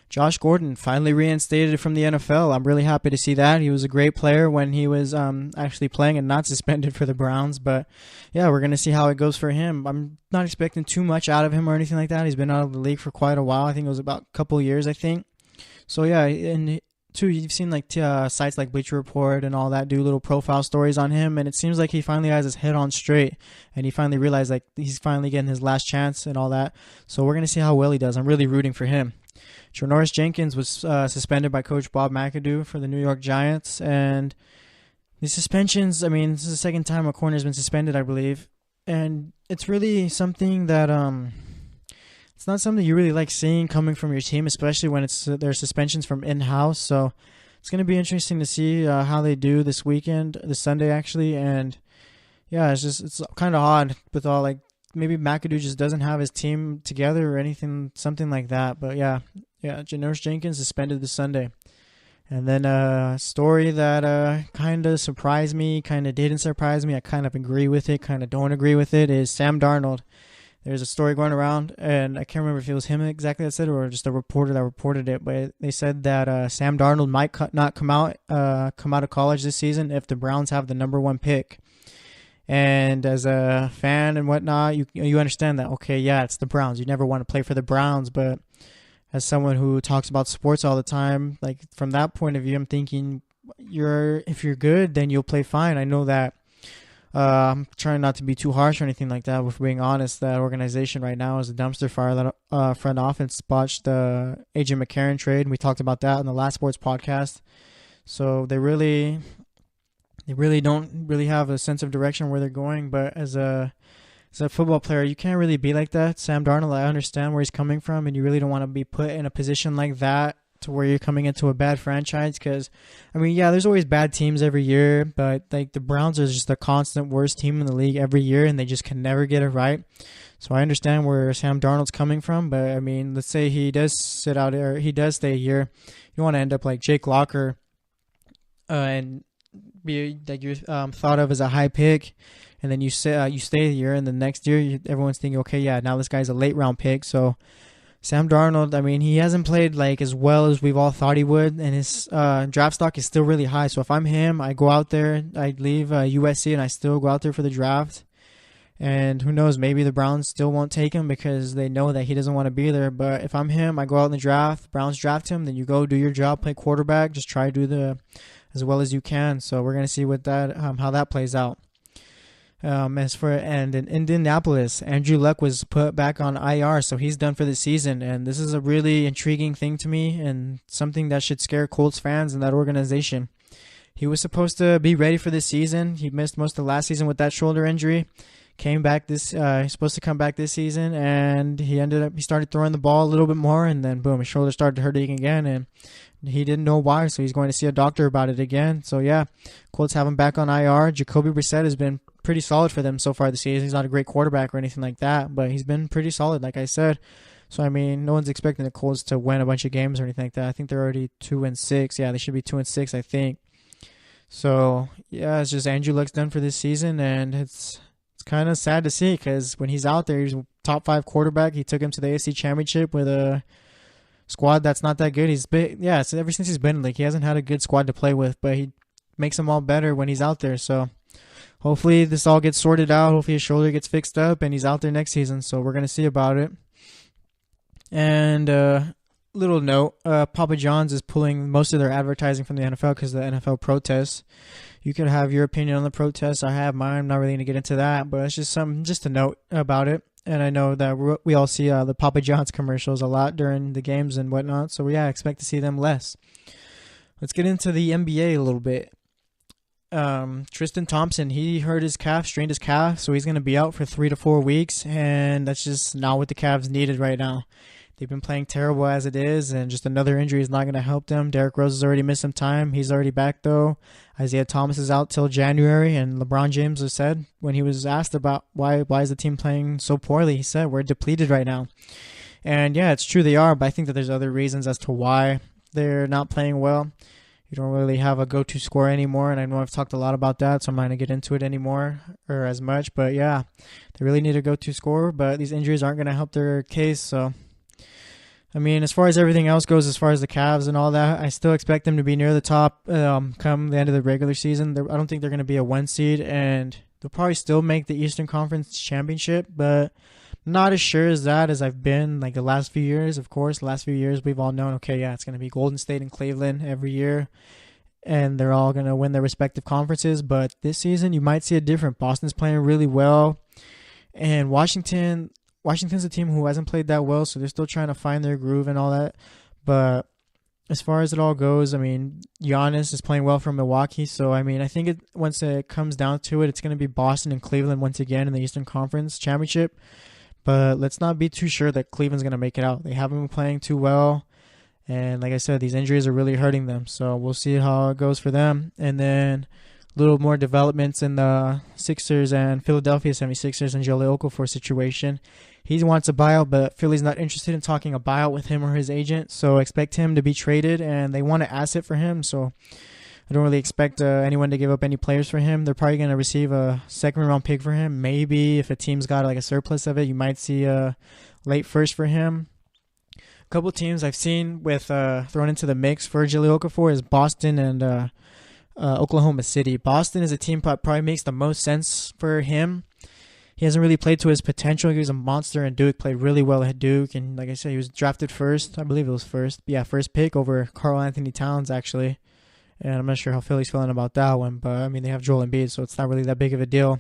Josh Gordon finally reinstated from the NFL. I'm really happy to see that. He was a great player when he was actually playing and not suspended for the Browns. But yeah, we're going to see how it goes for him. I'm not expecting too much out of him or anything like that. He's been out of the league for quite a while. I think it was about a couple of years, I think. So yeah, and too, you've seen like sites like Bleacher Report and all that do little profile stories on him, and it seems like he finally has his head on straight, and he finally realized like he's finally getting his last chance and all that. So we're going to see how well he does. I'm really rooting for him. Janoris Jenkins was suspended by Coach Bob McAdoo for the New York Giants. And these suspensions, I mean, this is the second time a corner has been suspended, I believe. And it's really something that it's not something you really like seeing coming from your team, especially when there's suspensions from in-house. So it's going to be interesting to see how they do this weekend, this Sunday actually. And yeah, it's kind of odd with all like, maybe McAdoo just doesn't have his team together or anything, something like that. But yeah, Janoris Jenkins suspended this Sunday. And then a story that kind of surprised me, kind of didn't surprise me. I kind of agree with it, kind of don't agree with it, is Sam Darnold. There's a story going around, and I can't remember if it was him exactly that said it or just a reporter that reported it, but they said that Sam Darnold might not come out of college this season if the Browns have the number 1 pick. And as a fan and whatnot, you understand that, okay, yeah, it's the Browns. You never want to play for the Browns, but as someone who talks about sports all the time, like from that point of view, I'm thinking if you're good, then you'll play fine. I know that I'm trying not to be too harsh or anything like that, but for being honest, that organization right now is a dumpster fire. That front office botched the AJ McCarron trade, and we talked about that in the last sports podcast. So they really don't really have a sense of direction where they're going. But as a football player, you can't really be like that. Sam Darnold, I understand where he's coming from, and you really don't want to be put in a position like that to where you're coming into a bad franchise. Because, I mean, yeah, there's always bad teams every year, but like the Browns are just the constant worst team in the league every year, and they just can never get it right. So I understand where Sam Darnold's coming from, but I mean, let's say he does sit out or he does stay a year, you want to end up like Jake Locker, and be like you're thought of as a high pick, and then you stay a year, and the next year everyone's thinking, okay, yeah, now this guy's a late round pick. So Sam Darnold, I mean, he hasn't played like as well as we've all thought he would, and his draft stock is still really high. So if I'm him, I go out there, I leave USC, and I still go out there for the draft. And who knows, maybe the Browns still won't take him because they know that he doesn't want to be there. But if I'm him, I go out in the draft, Browns draft him, then you go do your job, play quarterback, just try to do as well as you can. So we're gonna see what that how that plays out. And in Indianapolis, Andrew Luck was put back on IR, so he's done for the season. And this is a really intriguing thing to me, and something that should scare Colts fans and that organization. He was supposed to be ready for this season. He missed most of last season with that shoulder injury. Came back he's supposed to come back this season, and he started throwing the ball a little bit more, and then boom, his shoulder started hurting again, and he didn't know why, so he's going to see a doctor about it again. So yeah, Colts have him back on IR. Jacoby Brissett has been pretty solid for them so far this season. He's not a great quarterback or anything like that, but he's been pretty solid, like I said. So I mean, no one's expecting the Colts to win a bunch of games or anything like that. I think they're already 2-6. Yeah, they should be 2-6, I think. So yeah, it's just Andrew Luck's done for this season, and it's kind of sad to see, because when he's out there, he's a top 5 quarterback. He took him to the AFC Championship with a squad that's not that good. So ever since he's been in the league, he hasn't had a good squad to play with, but he makes them all better when he's out there. So hopefully this all gets sorted out. Hopefully his shoulder gets fixed up and he's out there next season. So we're going to see about it. And little note, Papa John's is pulling most of their advertising from the NFL because of the NFL protests. You could have your opinion on the protests. I have mine. I'm not really going to get into that, but it's just a note about it. And I know that we all see the Papa John's commercials a lot during the games and whatnot. So yeah, I expect to see them less. Let's get into the NBA a little bit. Tristan Thompson, he hurt his calf, strained his calf, so he's going to be out for 3 to 4 weeks, and that's just not what the Cavs needed right now. They've been playing terrible as it is, and just another injury is not going to help them. Derrick Rose has already missed some time. He's already back, though. Isaiah Thomas is out till January, and LeBron James has said, when he was asked about why is the team playing so poorly, he said, we're depleted right now. And yeah, it's true they are, but I think that there's other reasons as to why they're not playing well. You don't really have a go-to scorer anymore, and I know I've talked a lot about that, so I'm not going to get into it anymore or as much. But yeah, they really need a go-to scorer, but these injuries aren't going to help their case. So, I mean, as far as everything else goes, as far as the Cavs and all that, I still expect them to be near the top come the end of the regular season. I don't think they're going to be a 1 seed, and they'll probably still make the Eastern Conference Championship, but not as sure as that as I've been like the last few years. Of course, the last few years we've all known, okay, yeah, it's going to be Golden State and Cleveland every year, and they're all going to win their respective conferences. But this season, you might see a different. Boston's playing really well, and Washington's a team who hasn't played that well, so they're still trying to find their groove and all that. But as far as it all goes, I mean, Giannis is playing well for Milwaukee, so I mean, I think once it comes down to it, it's going to be Boston and Cleveland once again in the Eastern Conference Championship. But let's not be too sure that Cleveland's going to make it out. They haven't been playing too well. And like I said, these injuries are really hurting them. So we'll see how it goes for them. And then a little more developments in the Sixers and Philadelphia 76ers and Jahlil Okafor situation. He wants a buyout, but Philly's not interested in talking a buyout with him or his agent. So expect him to be traded, and they want an asset for him. So I don't really expect anyone to give up any players for him. They're probably going to receive a second-round pick for him. Maybe if a team's got like a surplus of it, you might see a late first for him. A couple teams I've seen with thrown into the mix for Jahlil Okafor is Boston and Oklahoma City. Boston is a team that probably makes the most sense for him. He hasn't really played to his potential. He was a monster in Duke, played really well at Duke. And like I said, he was drafted first. I believe it was first. Yeah, first pick over Karl Anthony Towns, actually. And I'm not sure how Philly's feeling about that one, but I mean, they have Joel Embiid, so it's not really that big of a deal.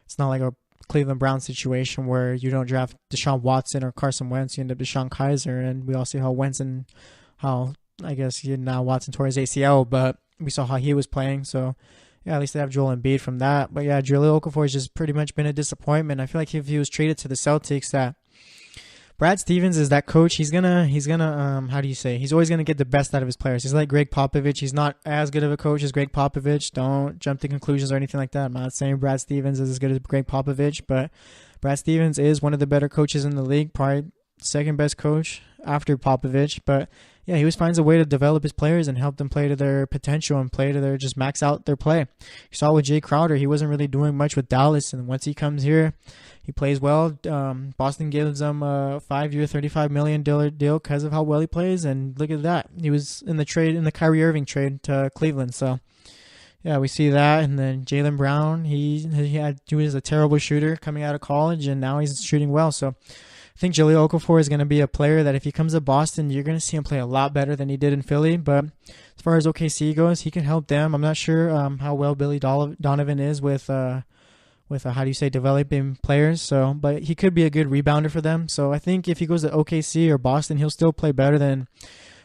It's not like a Cleveland Browns situation where you don't draft Deshaun Watson or Carson Wentz, you end up Deshaun Kaiser, and we all see how Wentz and how, I guess, now Watson tore his ACL, but we saw how he was playing, so yeah, at least they have Joel Embiid from that. But yeah, Jahlil Okafor has just pretty much been a disappointment. I feel like if he was traded to the Celtics, that Brad Stevens is that coach. He's gonna how do you say? He's always gonna get the best out of his players. He's like Greg Popovich. He's not as good of a coach as Greg Popovich. Don't jump to conclusions or anything like that. I'm not saying Brad Stevens is as good as Greg Popovich, but Brad Stevens is one of the better coaches in the league, probably second best coach after Popovich. But yeah, he always finds a way to develop his players and help them play to their potential and play to their, just max out their play. You saw with Jay Crowder, he wasn't really doing much with Dallas, and once he comes here, he plays well. Boston gives him a 5-year, $35 million deal because of how well he plays, and look at that. He was in the Kyrie Irving trade to Cleveland, so yeah, we see that. And then Jaylen Brown, he was a terrible shooter coming out of college, and now he's shooting well, so I think Jahlil Okafor is going to be a player that if he comes to Boston, you're going to see him play a lot better than he did in Philly. But as far as OKC goes, he can help them. I'm not sure how well Billy Donovan is with how do you say, developing players. So, but he could be a good rebounder for them. So I think if he goes to OKC or Boston, he'll still play better than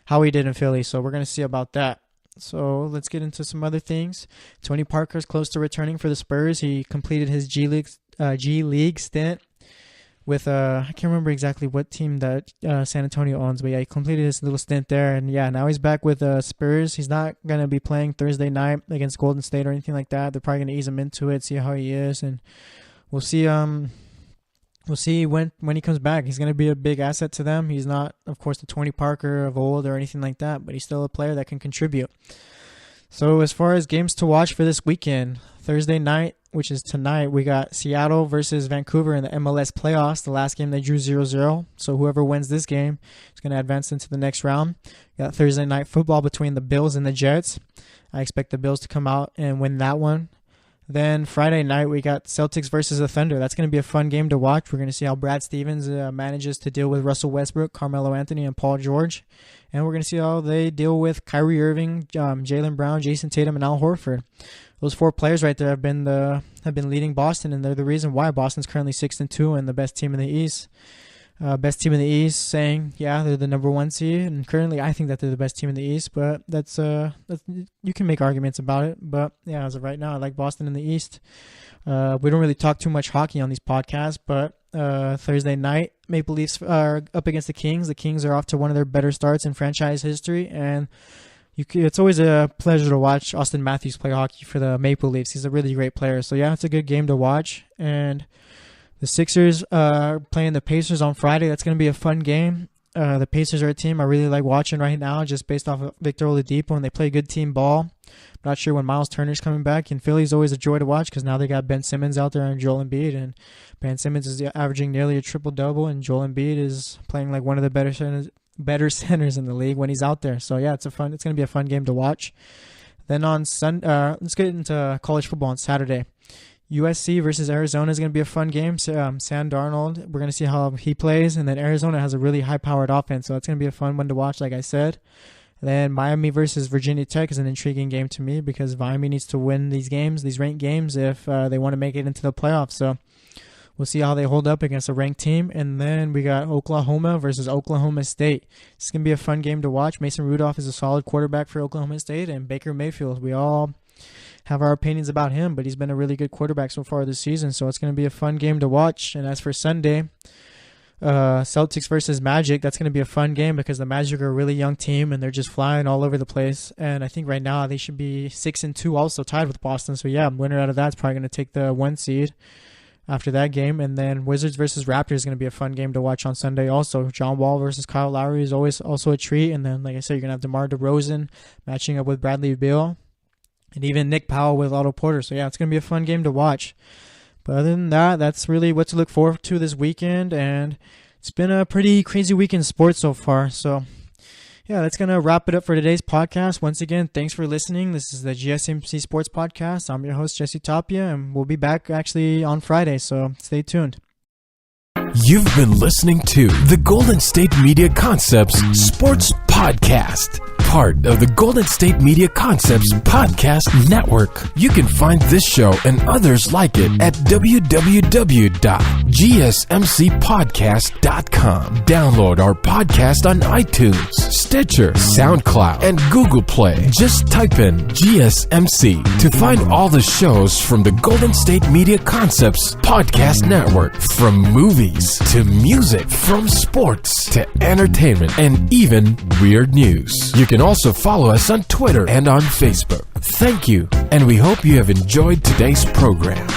how he did in Philly. So we're going to see about that. So let's get into some other things. Tony Parker's close to returning for the Spurs. He completed his G League stint with I can't remember exactly what team that San Antonio owns, but yeah, he completed his little stint there, and yeah, now he's back with Spurs. He's not gonna be playing Thursday night against Golden State or anything like that. They're probably gonna ease him into it, see how he is, and we'll see. We'll see when he comes back. He's gonna be a big asset to them. He's not, of course, the Tony Parker of old or anything like that, but he's still a player that can contribute. So as far as games to watch for this weekend, Thursday night, which is tonight, we got Seattle versus Vancouver in the MLS playoffs. The last game they drew 0-0. So whoever wins this game is going to advance into the next round. We got Thursday night football between the Bills and the Jets. I expect the Bills to come out and win that one. Then Friday night, we got Celtics versus the Thunder. That's going to be a fun game to watch. We're going to see how Brad Stevens manages to deal with Russell Westbrook, Carmelo Anthony, and Paul George. And we're going to see how they deal with Kyrie Irving, Jaylen Brown, Jason Tatum, and Al Horford. Those four players right there have been leading Boston, and they're the reason why Boston's currently 6-2 and the best team in the East. Best team in the East, saying they're the number 1 seed, and currently I think that they're the best team in the East. But that's you can make arguments about it. But yeah, as of right now, I like Boston in the East. We don't really talk too much hockey on these podcasts, but Thursday night, Maple Leafs are up against the Kings. The Kings are off to one of their better starts in franchise history, and it's always a pleasure to watch Austin Matthews play hockey for the Maple Leafs. He's a really great player. So yeah, it's a good game to watch. And the Sixers are playing the Pacers on Friday. That's going to be a fun game. The Pacers are a team I really like watching right now, just based off of Victor Oladipo, and they play good team ball. I'm not sure when Miles Turner's coming back, and Philly's always a joy to watch because now they got Ben Simmons out there and Joel Embiid, and Ben Simmons is averaging nearly a triple-double, and Joel Embiid is playing like one of the better centers in the league when he's out there. So yeah, it's going to be a fun game to watch. Then on let's get into college football on Saturday. USC versus Arizona is going to be a fun game. Sam Darnold, we're going to see how he plays, and then Arizona has a really high-powered offense, so that's going to be a fun one to watch, like I said. Then Miami versus Virginia Tech is an intriguing game to me because Miami needs to win these games, these ranked games, if they want to make it into the playoffs. So we'll see how they hold up against a ranked team. And then we got Oklahoma versus Oklahoma State. It's going to be a fun game to watch. Mason Rudolph is a solid quarterback for Oklahoma State, and Baker Mayfield, we all have our opinions about him, but he's been a really good quarterback so far this season, so it's going to be a fun game to watch. And as for Sunday, Celtics versus Magic, that's going to be a fun game because the Magic are a really young team and they're just flying all over the place, and I think right now they should be 6-2, also tied with Boston. So yeah, winner out of that's probably going to take the 1 seed after that game. And then Wizards versus Raptors is going to be a fun game to watch on Sunday also. John Wall versus Kyle Lowry is always also a treat, and then like I said, you're going to have DeMar DeRozan matching up with Bradley Beal, and even Nick Powell with Otto Porter. So yeah, it's going to be a fun game to watch. But other than that, that's really what to look forward to this weekend. And it's been a pretty crazy week in sports so far. So yeah, that's going to wrap it up for today's podcast. Once again, thanks for listening. This is the GSMC Sports Podcast. I'm your host, Jesse Tapia, and we'll be back actually on Friday. So stay tuned. You've been listening to the Golden State Media Concepts Sports Podcast, part of the Golden State Media Concepts Podcast Network. You can find this show and others like it at www.gsmcpodcast.com. Download our podcast on iTunes, Stitcher, SoundCloud, and Google Play. Just type in GSMC to find all the shows from the Golden State Media Concepts Podcast Network, from movies to music, from sports to entertainment, and even weird news. You can also follow us on Twitter and on Facebook. Thank you, and we hope you have enjoyed today's program.